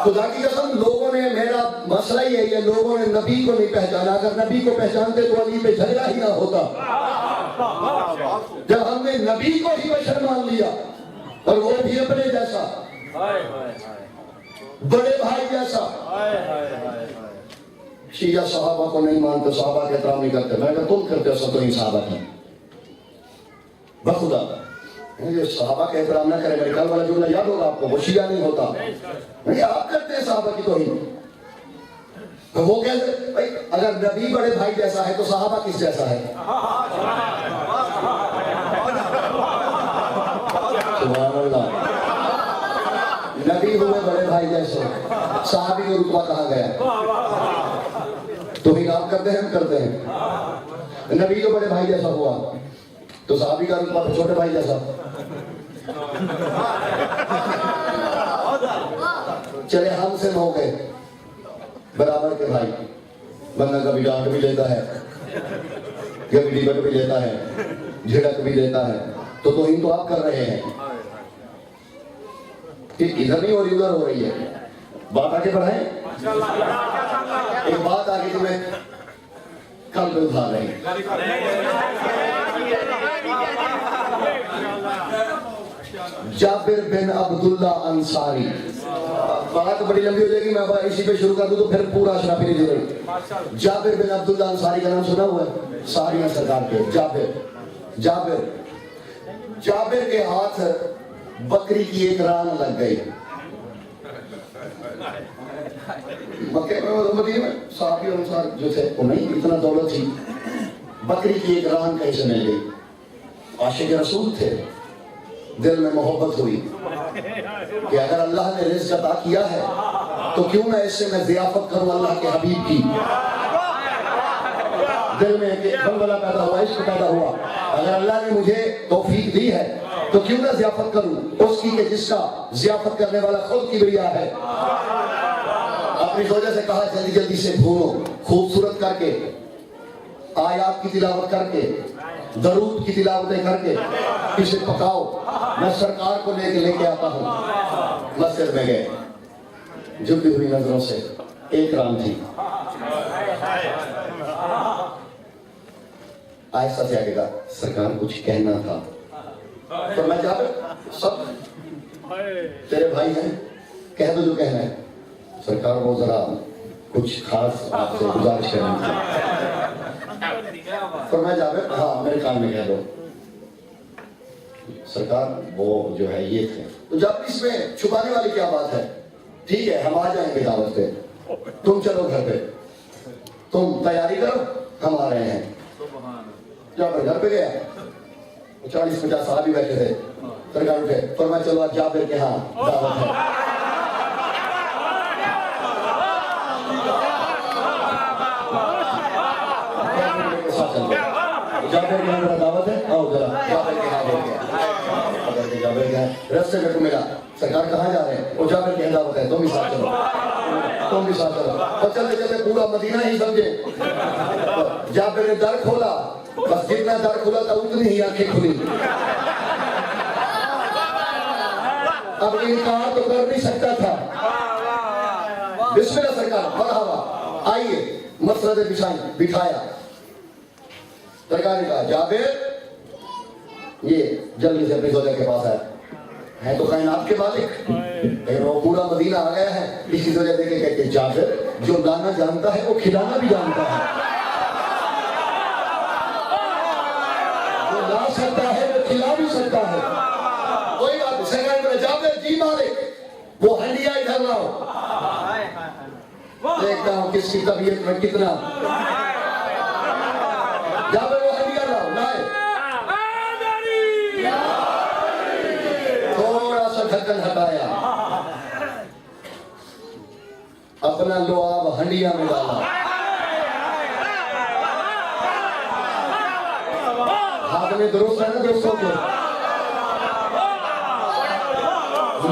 خدا کی قسم لوگوں نے، میرا مسئلہ یہ ہے، لوگوں نے نبی کو نہیں پہچانا۔ اگر نبی کو پہچانتے تو علی پہ جھگڑا ہی نہ ہوتا۔ جب ہم نے نبی کو ہی بشر مان لیا اور وہ بھی اپنے جیسا، بڑے بھائی جیسا، شیعہ صحابہ کو نہیں مانتے، صحابہ کے احترام نہیں کرتے۔ میں کہا تم کرتے ہو سب تو ہی صحابہ کی بخدا، جو صحابہ کے احترام نہ کرے، میرے کل والا جملہ یاد ہوگا آپ کو، وہ شیعہ نہیں ہوتا۔ میں کہا آپ کرتے ہیں صحابہ کی توہین۔ وہ کہتے بھائی اگر نبی بڑے بھائی جیسا ہے تو صحابہ کس جیسا ہے؟ سبحان اللہ، نبی ہوئے بڑے بھائی جیسے، صحابی کا رتبہ کہاں گیا؟ توہین آپ کرتے ہیں، ہم کرتے ہیں۔ نبی جو بڑے بھائی جیسا ہوا تو صحابی کا رتبہ تو چھوٹے بھائی جیسا۔ چلے ہم سے ہو گئے برابر کے بھائی، بندہ کبھی ڈانٹ بھی لیتا ہے، کبھی ڈیبٹ بھی لیتا ہے، جھڑک بھی لیتا ہے، تو توہین تو آپ کر رہے ہیں۔ ادھر نہیں ہو رہی، ادھر ہو رہی ہے۔ بات آگے بڑھائیں۔ ایک بات آگے جو میں کل بھی اٹھا رہے ہیں، جابر بن عبداللہ انصاری۔ بات بڑی لمبی ہو جائے گی، میں اسی پہ شروع کر دوں تو پھر پورا شرافی نہیں دے رہی۔ جابر بن عبداللہ انصاری کا نام سنا ہوا ہے ساریاں سرکار کے؟ جابر کے ہاتھ بکری کی ایک ران لگ گئی۔ مکے میں مدینے میں صحابی اور انصار جو تھے وہ نہیں اتنا دولت تھی، بکری کی ایک ران کہیں سے مل گئی۔ عاشق رسول تھے، دل میں محبت ہوئی کہ اگر اللہ نے رزق عطا کیا ہے تو کیوں نہ اس سے میں ضیافت کروں اللہ کے حبیب کی۔ دل میں ایک بلبلہ پیدا ہوا، عشق پیدا ہوا، اگر اللہ نے مجھے توفیق دی ہے تو کیوں نہ ضیافت کروں اس کی کہ جس کا ضیافت کرنے والا خود کبریا ہے۔ اپنی زوجہ سے کہا جلدی جلدی سے بھونو، خوبصورت کر کے، آیات کی تلاوت کر کے، درود کی تلاوتیں کر کے اسے پکاؤ، میں سرکار کو لے کے آتا ہوں۔ مسجد میں گئے، جھکی ہوئی نظروں سے ایک ران تھی، آہستہ سے آگے کہا سرکار کچھ کہنا تھا۔ تو میں جا کر سب تیرے بھائی ہیں، کہہ دو جو کہنا ہے۔ سرکار وہ ذرا کچھ خاص آپ سے گزارش کرنی تھی۔ فرمایا جابر ہاں میرے کان میں کہہ دو۔ سرکار وہ جو ہے یہ تھے۔ تو جب اس میں چھپانے والی کیا بات ہے؟ ٹھیک ہے ہم آ جائیں گے دعوت پہ، تم چلو گھر پہ، تم تیاری کرو، ہم آ رہے ہیں۔ جابر گھر پہ گیا، 40-50 صحابی بیٹھے تھے، سرکار اٹھے، فرمایا چلو آج جابر کے ہاں دعوت ہے۔ جابر کے ہاں دعوت ہے، آؤ ذرا جابر کے ہاں بول گیا۔ جابر کے ہاں رستے میں کو ملا، سرکار کہاں جا رہے ہیں؟ وہ جابر کے ہاں دعوت ہے، تم بھی ساتھ چلو، تم بھی ساتھ چلو۔ اور چلتے چلتے پورا مدینہ ہی سمجھے۔ جابر نے در کھولا، بس جتنا در کھلا تھا اتنی ہی آنکھیں کھلی۔ اب انکار تو کر نہیں سکتا تھا۔ بسم اللہ سرکار، مرحبا، آئیے، مسرد بٹھایا۔ سرکار نے کہا جابر یہ جلدی سے اپنی زوجہ کے پاس ہے تو کائنات کے مالک، لیکن وہ پورا مدینہ آ گیا ہے، اس کی وجہ دیکھے کہتے جابر جو لانا جانتا ہے وہ کھلانا بھی جانتا ہے، جو لا سکتا ہے وہ کھلا بھی سکتا ہے۔ کوئی بات نہیں، سرکار نے جابر جی مالک وہ ہنڈیا ادھر لاؤ، دیکھتا ہوں کس کی طبیعت میں کتنا۔ جابر وہ ہنڈیا لاؤ، لائے ڈھکن ہٹایا، اپنا لعاب ہنڈیا میں ڈالا، ہاتھ میں درست ہے نا دوستوں کو،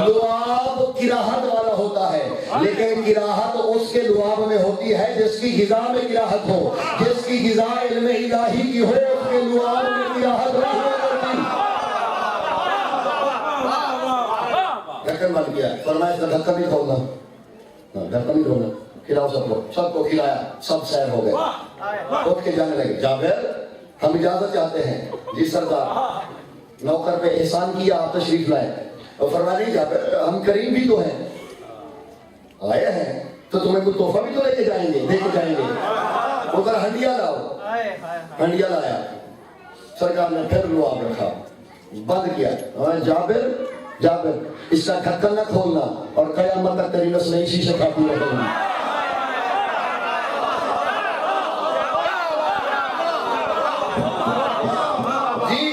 لعاب کراہت والا ہوتا ہے، لیکن کراہت اس کے لعاب میں ہوتی ہے جس کی غذا میں کراہت ہو، جس کی غذا علم الہی کی ہو، اس کے لعاب میں کراہت نہیں ہوتی۔ ڈھکن بند کیا، فرمایا اس کا ڈھکن نہیں کھولنا، ڈھکن نہیں کھولنا، کھلاؤ سب کو کھلایا، سب سیر ہو گئے، اٹھ کے جانے لگے۔ جابر ہم اجازت چاہتے ہیں۔ جی سردار، نوکر پہ احسان کیا، آپ تشریف لائے، اور فرمایا نہیں جابر ہم کریم بھی تو ہیں، آئے ہیں تو تمہیں کوئی تحفہ بھی تو لے کے جائیں گے، دے کے جائیں گے، ادھر ہنڈیا لاؤ، ہنڈیا لایا، سرکار نے پھر لعاب رکھا، بند کیا، جابر جابر اس کا ڈھکن نہ کھولنا اور قیامت تک تیری نسل اسی سے کھاتی رہے گی۔ جی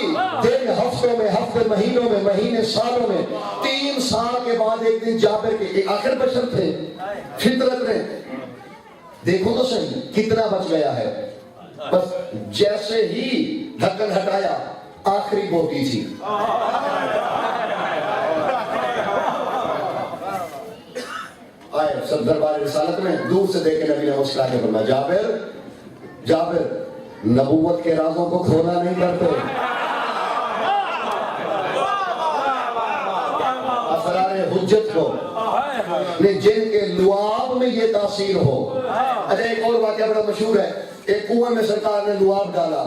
دن ہفتوں میں، ہفتے مہینوں میں، مہینے سالوں میں، 3 سال کے بعد ایک دن جابر کے ایک آخر بشر تھے، فطرت نے دیکھو تو صحیح کتنا بچ گیا ہے، بس جیسے ہی ڈھکن ہٹایا آخری بوٹی تھی، آئے سب دربار رسالت میں دور سے دیکھ کے نبی نے مسکرا کے فرمایا جابر جابر نبوت کے رازوں کو کھولا نہیں کرتے، اسرار حجت کو، جن کے لعاب میں یہ تاثیر ہو۔ اچھا ایک اور واقعہ بڑا مشہور ہے، ایک کنویں میں سرکار نے لعاب ڈالا،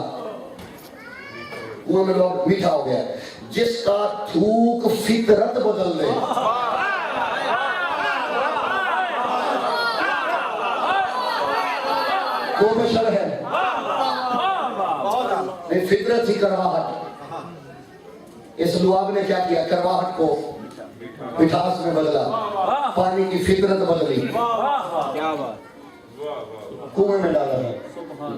کنویں میں لعاب میٹھا ہو گیا، جس کا تھوک فطرت بدل دے، وہ بشر ہے، فطرت ہی کرواہٹ، اس لعاب نے کیا کیا، کرواہٹ کو مٹھاس میں بدلا، پانی کی فطرت بدلی، کنویں میں ڈالا،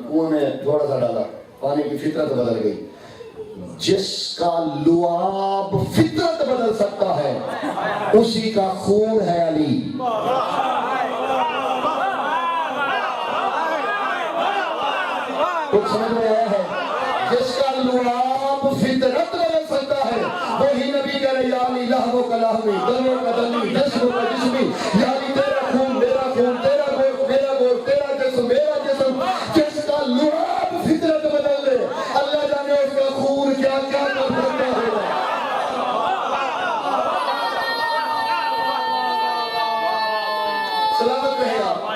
کنویں میں تھوڑا سا ڈالا، پانی کی فطرت بدل گئی۔ جس کا لعاب فطرت بدل سکتا ہے اسی کا خون ہے علی۔ کچھ سمجھ میں آیا ہے؟ جس کا لعاب فطرت بدل سکتا ہے وہی نبی کہہ رہے یا علی لہو کا لہمی، دلو کا دلی، جسم کا جسمی، یا علی تیرا خون میرا خون، تیرا گوشت میرا گوشت، تیرا جسم میرا جسم۔ جس کا لعاب فطرت بدل دے اللہ جانے اس کا خون کیا کیا کر سکتا ہے۔ سلامت رہے آپ۔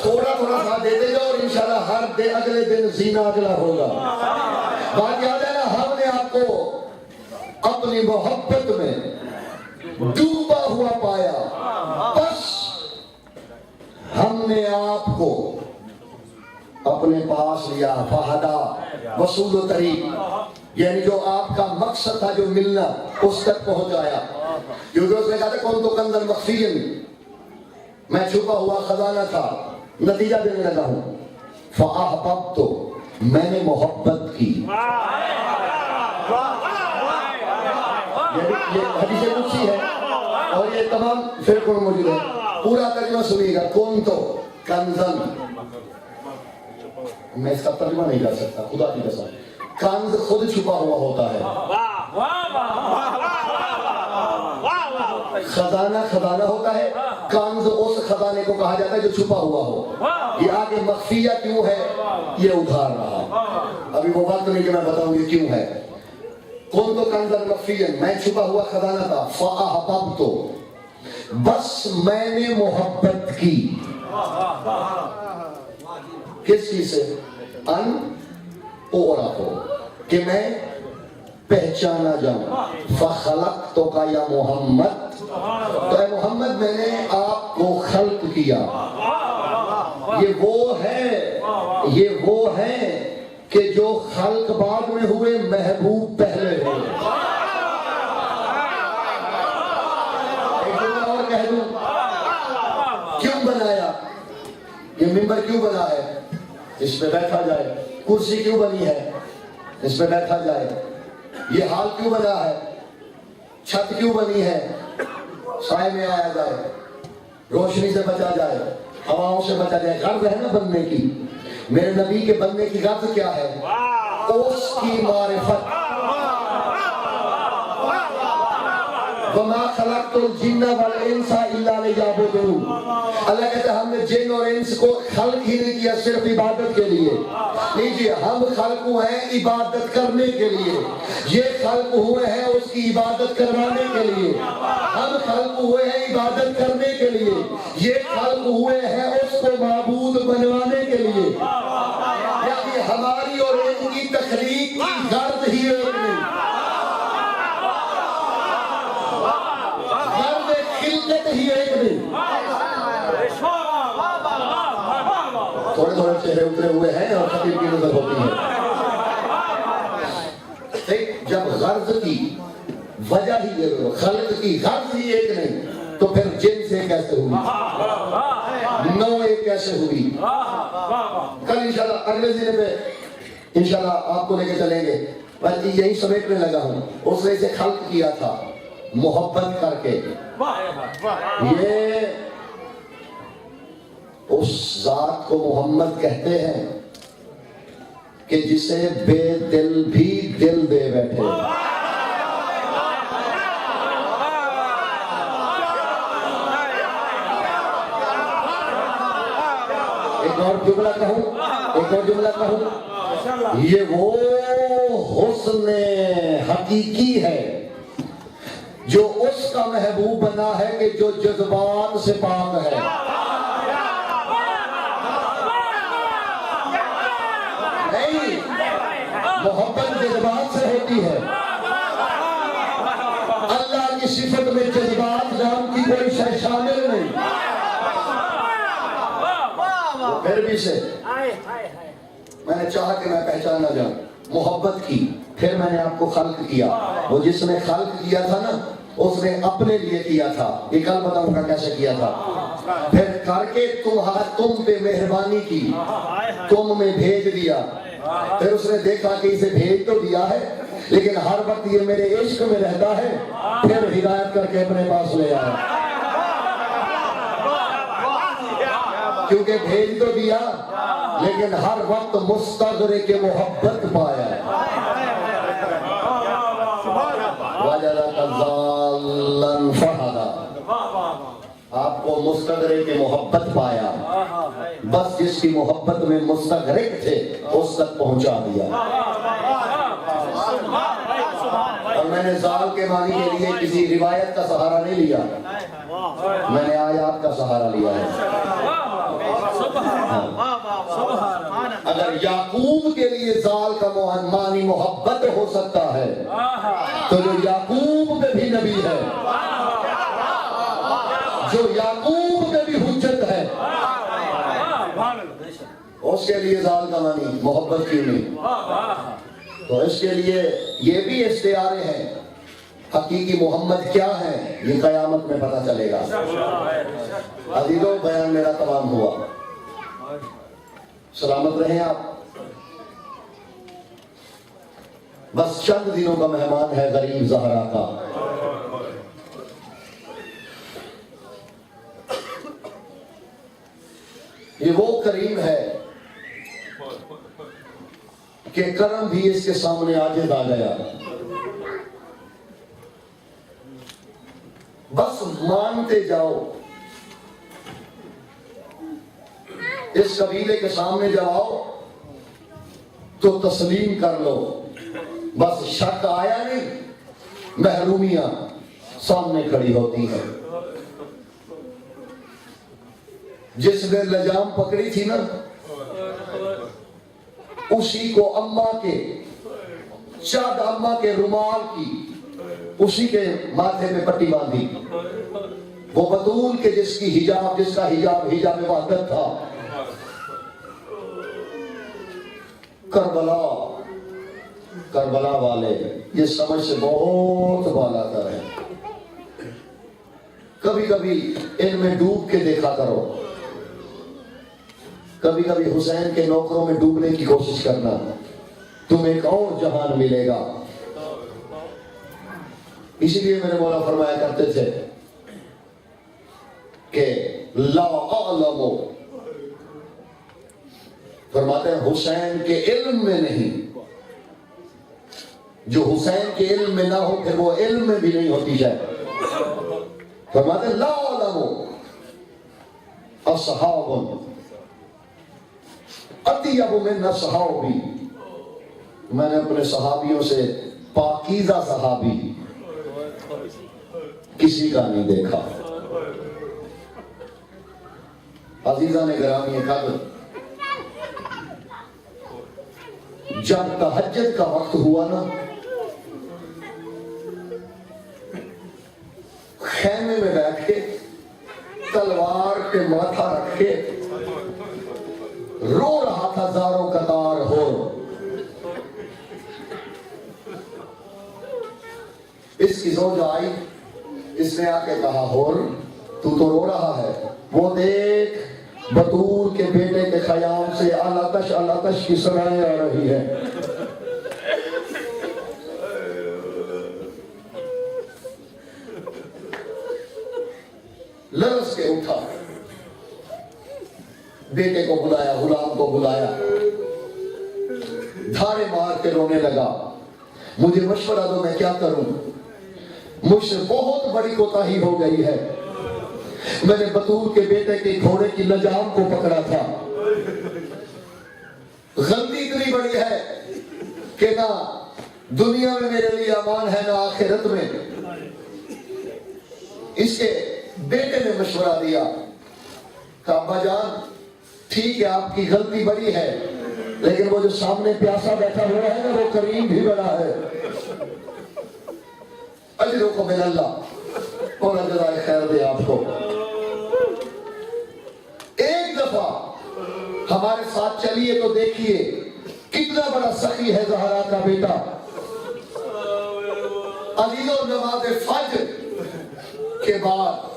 تھوڑا سا دیتے جاؤ اور انشاءاللہ ہر اگلے دن زینہ اگلا ہوگا۔ بات یاد ہے نا، ہم نے آپ کو اپنی محبت میں ڈوبا ہوا پایا، بس ہم نے آپ کو اپنے پاس لیا، فہدا وصول و طریق، یعنی جو آپ کا مقصد تھا جو ملنا اس تک پہنچایا، کیونکہ اس نے کہا تھا کون تو کنزن مخفین، میں چھپا ہوا خزانہ تھا، نتیجہ دینے لگا ہوں، فَأَحْبَبْتُ میں نے محبت کی۔ یہ حدیث قدسی ہے اور یہ تمام فرقوں میں موجود ہے، پورا ترجمہ سنیے گا۔ کون تو کنزن، میں اس کا ترجمہ نہیں کر سکتا خدا کی قسم، کنز خود چھپا ہوا ہوتا ہے، خزانہ خزانہ ہوتا ہے، کنز اس خزانے کو کہا جاتا ہے جو چھپا ہوا ہو۔ یہ آگے مخفیہ کیوں ہے یہ ادھار رہا، ابھی وہ وقت نہیں کہ میں بتاؤں یہ کیوں ہے۔ کون تو کنزن مخفیہ، میں چھپا ہوا خزانہ تھا، فَأَحْبَبْتُ بس میں نے محبت کی، کس چیز سے، ان اعرف کہ میں پہچانا جاؤں، فَخَلَقْتُكَ یا محمد، تو اے محمد میں نے آپ کو خلق کیا۔ یہ وہ ہے کہ جو خلق بعد میں ہوئے، محبوب پہلے ہوئے۔ ایک جملہ اور کہہ دوں، کیوں بنایا یہ ممبر، کیوں بنا ہے، اس پہ بیٹھا جائے، کرسی کیوں بنی ہے، اس پہ بیٹھا جائے، یہ حال کیوں بنا ہے؟ چھت کیوں بنی ہے؟ سائے میں آیا جائے، روشنی سے بچا جائے، ہواؤں سے بچا جائے. غرض ہے نا بننے کی. میرے نبی کے بننے کی غرض کیا ہے؟ اس کی معرفت. وَمَا خَلَقْتُ الْجِنَّ وَالْإِنسَ إِلَّا لِيَعْبُدُونِ. اللہ کہتا ہے ہم نے جن اور انس کو خلق ہی نہیں کیا صرف عبادت کے لیے. لیجیے ہم خلق ہوئے ہیں عبادت کرنے کے لیے، یہ خلق ہوئے ہیں اس کی عبادت کروانے کے لیے. ہم خلق ہوئے ہیں عبادت کرنے کے لیے، یہ خلق ہوئے ہیں اس کو معبود بنوانے کے لیے. یعنی ہماری اور ان کی تخلیق کی غرض ہی ایک نہیں، غرض خلقت ہی ایک نہیں. تھوڑے تھوڑے چہرے اترے ہوئے ہیں اور خطیب کی نظر ہوتی ہے. جب غرض کی وجہ ہی خلق کی غرض ہی ایک نہیں تو پھر جن سے کیسے ہوئی، نو ایک کیسے ہوئی. کل انشاءاللہ اگلے دن پہ انشاءاللہ آپ کو لے کے چلیں گے. بس یہی سمیٹنے لگا ہوں. اس نے اسے خلق کیا تھا محبت کر کے. یہ اس ذات کو محمد کہتے ہیں کہ جسے بے دل بھی دل دے بیٹھے. ایک اور جملہ کہوں، یہ وہ حسن حقیقی ہے جو اس کا محبوب بنا ہے کہ جو جذبات سے پاک ہے. نہیں، محبت جذبات سے ہوتی ہے. اللہ کی صفت میں جذبات نام کی کوئی شے شامل نہیں. پھر بھی سے میں نے چاہا کہ میں پہچان نہ جاؤں محبت کی. پھر میں نے آپ کو خلق کیا. وہ جس نے خلق کیا تھا نا اس نے اپنے لیے کیا تھا. یہ کل بتاؤں گا کیسے کیا تھا. پھر کر کے تم پہ مہربانی کی، تم میں بھیج دیا. پھر اس نے دیکھا کہ اسے بھیج تو دیا ہے لیکن ہر وقت یہ میرے عشق میں رہتا ہے. پھر ہدایت کر کے اپنے پاس لے آیا. کیونکہ بھیج تو دیا لیکن ہر وقت مستغرق کے محبت پایا. وَجَدَكَ ضَالًّا فَهَدَىٰ. آپ کو مستغرق کے محبت پایا. بس جس کی محبت میں مستغرق تھے اس تک پہنچا دیا. اور میں نے زال کے معنی کے لیے کسی روایت کا سہارا نہیں لیا، میں نے آیات کا سہارا لیا ہے. اگر یعقوب کے لیے زال کا معنی محبت ہو سکتا ہے تو جو یعقوب پہ بھی نبی ہے، جو یعقوب پہ بھی حجت ہے، اس کے لیے زال کا معنی محبت کیوں نہیں؟ تو اس کے لیے یہ بھی استعارے ہیں. حقیقی محمد کیا ہے یہ قیامت میں پتہ چلے گا. عزیزو بیان میرا تمام ہوا. سلامت رہیں آپ. بس چند دنوں کا مہمان ہے غریب زہرا کا. یہ وہ کریم ہے کہ کرم بھی اس کے سامنے عاجز آ گیا. بس مانتے جاؤ. اس قبیلے کے سامنے جب آؤ تو تسلیم کر لو. بس شک آیا نہیں، محرومیاں سامنے کھڑی ہوتی ہیں. جس نے لجام پکڑی تھی نا اسی کو اماں کے شاید اماں کے رومال کی اسی کے ماتھے پہ پٹی باندھی. وہ بطول کے جس کا حجاب وحدت تھا. کربلا والے یہ سمجھ سے بہت بالا تر ہے. کبھی کبھی ان میں ڈوب کے دیکھا کرو. کبھی کبھی حسین کے نوکروں میں ڈوبنے کی کوشش کرنا، تمہیں ایک اور جہان ملے گا. اسی لیے میرے مولا فرمایا کرتے تھے کہ لا اعلم، فرماتے ہیں حسین کے علم میں نہیں، جو حسین کے علم میں نہ ہو پھر وہ علم میں بھی نہیں ہوتی جائے. فرماتے ہیں لا اعلم اصحاب اطیب من اصحابی، میں نے اپنے صحابیوں سے پاکیزہ صحابی کسی کا نہیں دیکھا. عزیزان گرامی قدر، جب تہجد کا وقت ہوا نا، خیمے میں بیٹھ کے تلوار پہ ماتھا رکھ کے رو رہا تھا زاروں قطار ہو. اس کی زوجہ آئی، اس نے آ کے کہا ہور تو رو رہا ہے، وہ دیکھ بطور کے بیٹے کے خیام سے الاتش کی سرائیں آ رہی ہے. لرز کے اٹھا، بیٹے کو بلایا، غلام کو بلایا، دھارے مار کے رونے لگا. مجھے مشورہ دو میں کیا کروں، مجھ سے بہت بڑی کوتاہی ہو گئی ہے. میں نے بطور کے بیٹے کے گھوڑے کی لجام کو پکڑا تھا، غلطی اتنی بڑی ہے کہ نہ دنیا میں میرے لیے امان ہے نہ آخرت میں. اس کے بیٹے نے مشورہ دیا کہ ابا جان ٹھیک ہے آپ کی غلطی بڑی ہے، لیکن وہ جو سامنے پیاسا بیٹھا ہوا ہے نا وہ کریم بھی بڑا ہے. اجرکم من اللہ، اور جزائے خیر دے آپ کو. ایک دفعہ ہمارے ساتھ چلیے تو دیکھیے کتنا بڑا سخی ہے زہرا کا بیٹا. عزیزوں، نماز فجر کے بعد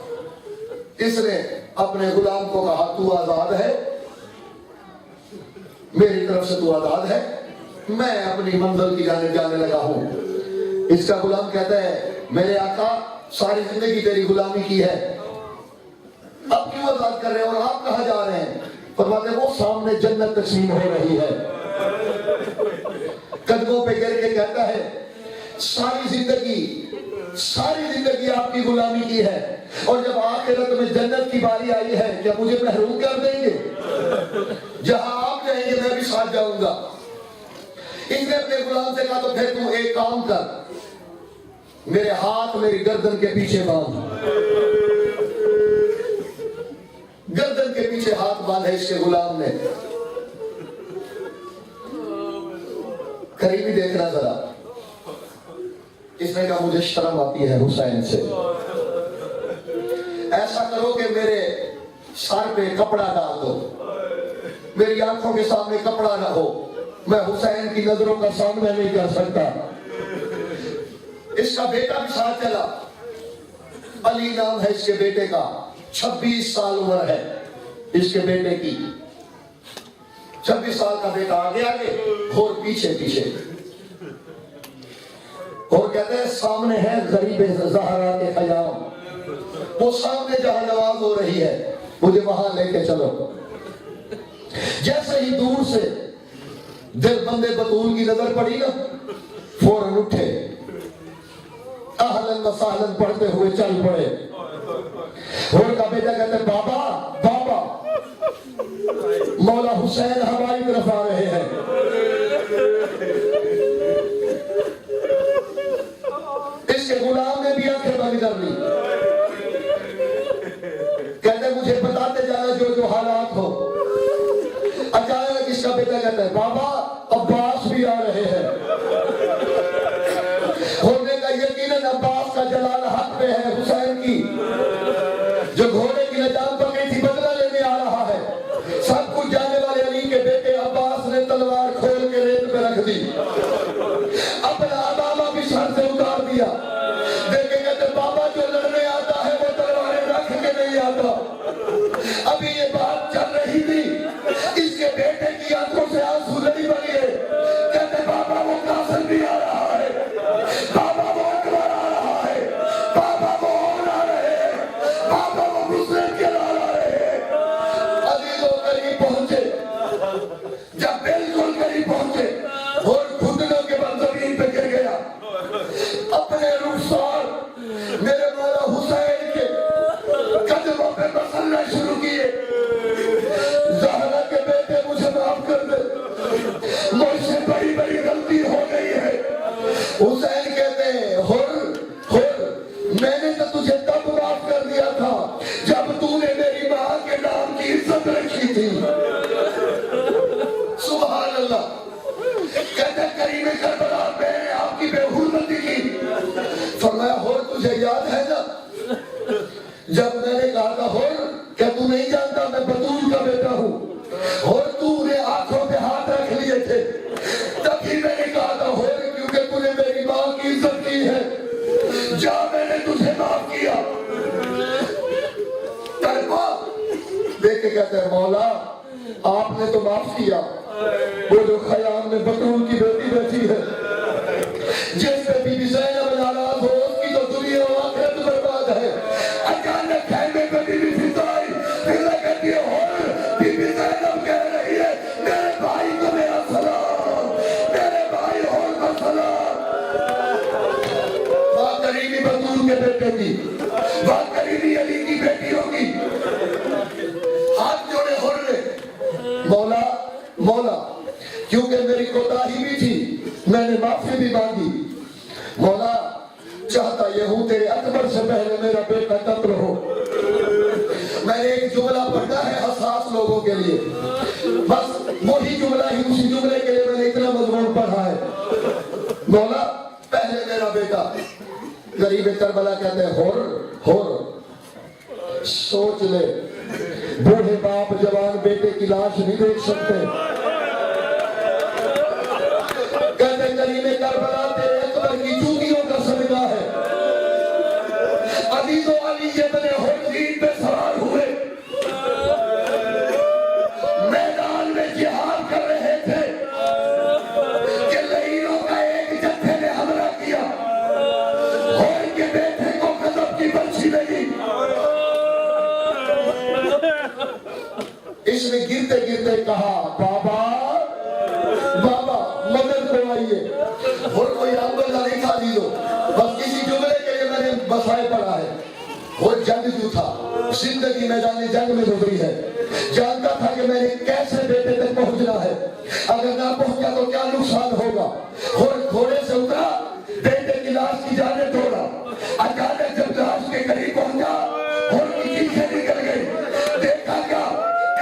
اس نے اپنے غلام کو کہا تو آزاد ہے، میری طرف سے تو آزاد ہے، میں اپنی منزل کی جانب جانے لگا ہوں. اس کا غلام کہتا ہے میرے آقا ساری زندگی تیری غلامی کی ہے، اب کیوں آزاد کر رہے ہیں اور آپ کہاں جا رہے ہیں؟ فرماتے ہیں وہ سامنے جنت تقسیم ہو رہی ہے. قدموں پہ گر کے کہتا ہے ساری زندگی آپ کی غلامی کی ہے، اور جب آخرت میں جنت کی باری آئی ہے کیا مجھے محروم کر دیں گے؟ جہاں آپ جائیں گے میں بھی ساتھ جاؤں گا. اس نے اپنے غلام سے کہا تو پھر تم ایک کام کر، میرے ہاتھ میری گردن کے پیچھے باندھ. گردن کے پیچھے ہاتھ باندھے اس کے غلام نے. قریبی دیکھنا ذرا. اس نے کہا مجھے شرم آتی ہے حسین سے، ایسا کرو کہ میرے سر پہ کپڑا ڈال دو، میری آنکھوں کے سامنے کپڑا نہ ہو، میں حسین کی نظروں کا سامنا نہیں کر سکتا. اس کا بیٹا بھی ساتھ چلا، علی نام ہے اس کے بیٹے کا، 26 سال عمر ہے اس کے بیٹے کی. 26 سال کا بیٹا آگے آگے اور پیچھے پیچھے. اور کہتے ہیں سامنے ہے غریب زہرا کے خیام، وہ سامنے جہاں نماز ہو رہی ہے مجھے وہاں لے کے چلو. جیسے ہی دور سے دل بندے بطول کی نظر پڑی نا، فوراً اٹھے، اہلاً و سہلاً پڑھتے ہوئے چل پڑے. اور کا بیٹا کہتے ہیں بابا مولا حسین ہماری طرف آ رہے ہیں. اس کے غلام نے بھی آنکھیں بند کر لی. کہتے مجھے بتاتے جانا جو حالات ہو. اچانک اس کا بیٹا کہتا ہے بابا عباس بھی آ رہے ہیں. ہونے کا یقیناً عباس کا جلال حق پہ ہے حسین کی، جو گھوڑے کی لجام پکڑی تھی بدلہ لینے آ رہا ہے. سب کچھ جانے والے علی کے بیٹے عباس نے تلوار کھول کے ریت پہ رکھ دی، اپنا امامہ بھی سر سے اتار دیا. دیکھیں کہتے بابا جو لڑنے آتا ہے وہ تلواریں رکھ کے نہیں آتا. ابھی یہ بات چل رہی تھی، اس کے بیٹے کی آنکھوں سے آنسو نہیں بنے. کہتے بابا وہ قاسم بھی آ رہا ہے، بابا وہ اکبر آ رہا ہے. کی بے حرمتی کی. فرمایا ہور تجھے یاد ہے نا جب میں نے کہا تھا ہور کیا تو نہیں جانتا میں بطول کا بیٹا ہوں, اور تو نے آنکھوں پہ ہاتھ رکھ لیے تھے, تبھی میں نے کہا تھا ہور کیونکہ تو نے میری ماں کی عزت کی ہے, جا میں نے تجھے معاف کیا. تربا دیکھ کے کہتے ہیں مولا آپ نے تو معاف کیا, وہ جو خیام میں بطول کی بیٹی بیٹھی ہے جس پہ بی بی زینب ناراض ہو اس کی تو دنیا و آخرت برباد ہے. اچانک خیمے پہ بی بی فضائی پھر کہتی ہے اور بی بی زینب کہہ رہی ہے میرے بھائی کو میرا سلام, میرے بھائی اور کا سلام. بات قریبی بطول کے بیٹے کی, بات قریبی علی کی بیٹی ہوگی. ہاتھ جوڑے ہور نے مولا مولا کیونکہ میری کوتاہی بھی تھی میں نے معافی بھی مانگی, مولا چاہتا یہ ہوں تیرے اکبر سے پہلے میرا بیٹا قتل ہو. میں نے ایک جملہ پڑھا ہے حساس لوگوں کے لیے, بس وہی جملہ ہی اسی جملے کے لیے میں نے اتنا مضمون پڑھا ہے. مولا پہلے میرا بیٹا. غریب کربلا کہتے ہیں ہور سوچ لے بوڑھے باپ جوان بیٹے کی لاش نہیں دیکھ سکتے. کہتے غریب کربلا تیرے اکبر کی چوٹیوں کا صدقہ ہے. عزیز و علی ابن حرزین پہ سوار ہوئے, میدان میں جہاد کر رہے تھے کہ لعینوں کا ایک جتھے نے حملہ کیا, اور کے بیٹے کو غضب کی برچھی لگی. اس نے گرتے گرتے کہا بابا بابا مدد کرائیے. اور کوئی آمدہ نہیں تھا دیدو, بس کسی جملے کے لیے میں نے مسائل پڑھا ہے. وہ جنگ جو تھا زندگی میدان جنگ میں گزری ہے, جانتا تھا کہ میں نے کیسے بیٹے تک پہنچنا ہے, اگر نہ پہنچا تو کیا نقصان ہوگا. اور گھوڑے سے اترا بیٹے کی لاش کی جانب دوڑا. اچانک جب لاش کے قریب پہنچا اور کی چیخیں نکل گئی, دیکھا کیا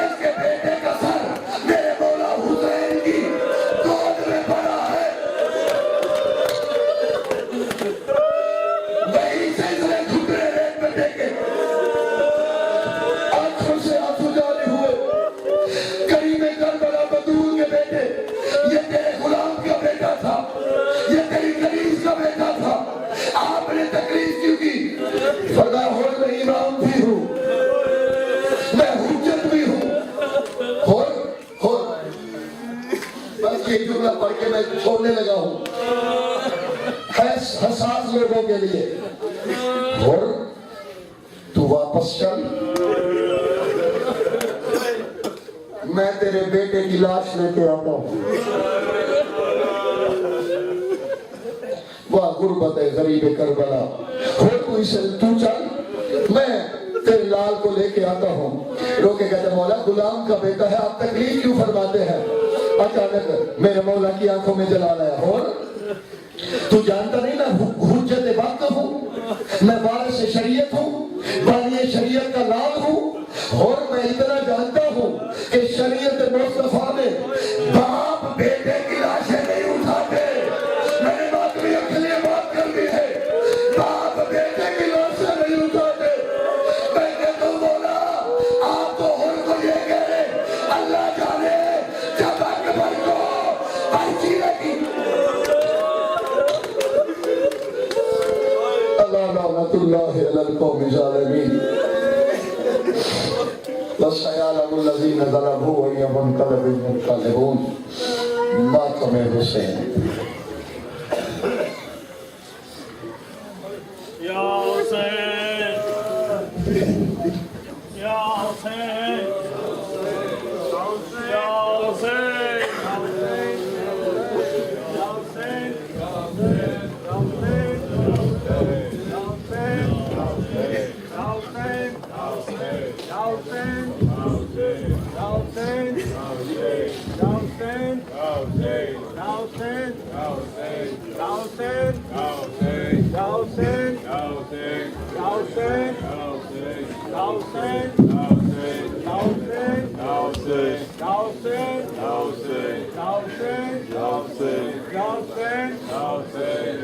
اس کے بیٹے کا سر میرے مولا حسین کی گود میں پڑا ہے. وہیں سے اس نے ٹھکرے ریت میں دیکھے, آنکھوں سے آنسو جاری ہوئے. کریم کربلا بطول کے بیٹے, یہ تیرے غلام کا بیٹا تھا, یہ تیری کلیس کا بیٹا تھا, آپ نے تکلیف کیوں کی؟ فرمایا ہور میں امام بھی ہوں, میں حجت بھی ہوں. ہور بس یہ جملہ پڑھ کے میں چھوڑنے لگا ہوں حساس لوگوں کے لیے. ہور تو واپس چل, میں تیرے بیٹے کی لاش لے کے آتا ہوں. واہ غربت ہے غریب کربلا. ہور تو اسے تو چل, میں تیرے لال کو لے کے آتا ہوں. روکے کہتے مولا غلام کا بیٹا ہے, آپ تکلیف کیوں فرماتے ہیں؟ اچانک میرے مولا کی آنکھوں میں جلال آیا. اور تو جانتا نہیں میں حجت وقت ہوں, میں وارث شریعت ہوں, بانی شریعت کا لال ہوں. اور میں اتنا جانتا ہوں کہ شریعت مصطفیٰ میں باپ بیٹے کی لاشیں نہیں اٹھاتے. میں نے بات بھی اکھلے بات کر دی ہے, باپ بیٹے کی لاشیں نہیں اٹھاتے. میں کہتا ہوں مولا آپ تو اور کو یہ کہہ رہے, اللہ جانے جب اکبر کو پرچی لگی. اللہ لعنت اللہ علی القوم الظالمین. وَسَيَعْلَمُ الَّذِينَ ظَلَمُوا أَيَّ مُنقَلَبٍ يَنقَلِبُونَ. ماتم حسین. یا حسین یا حسین یا حسین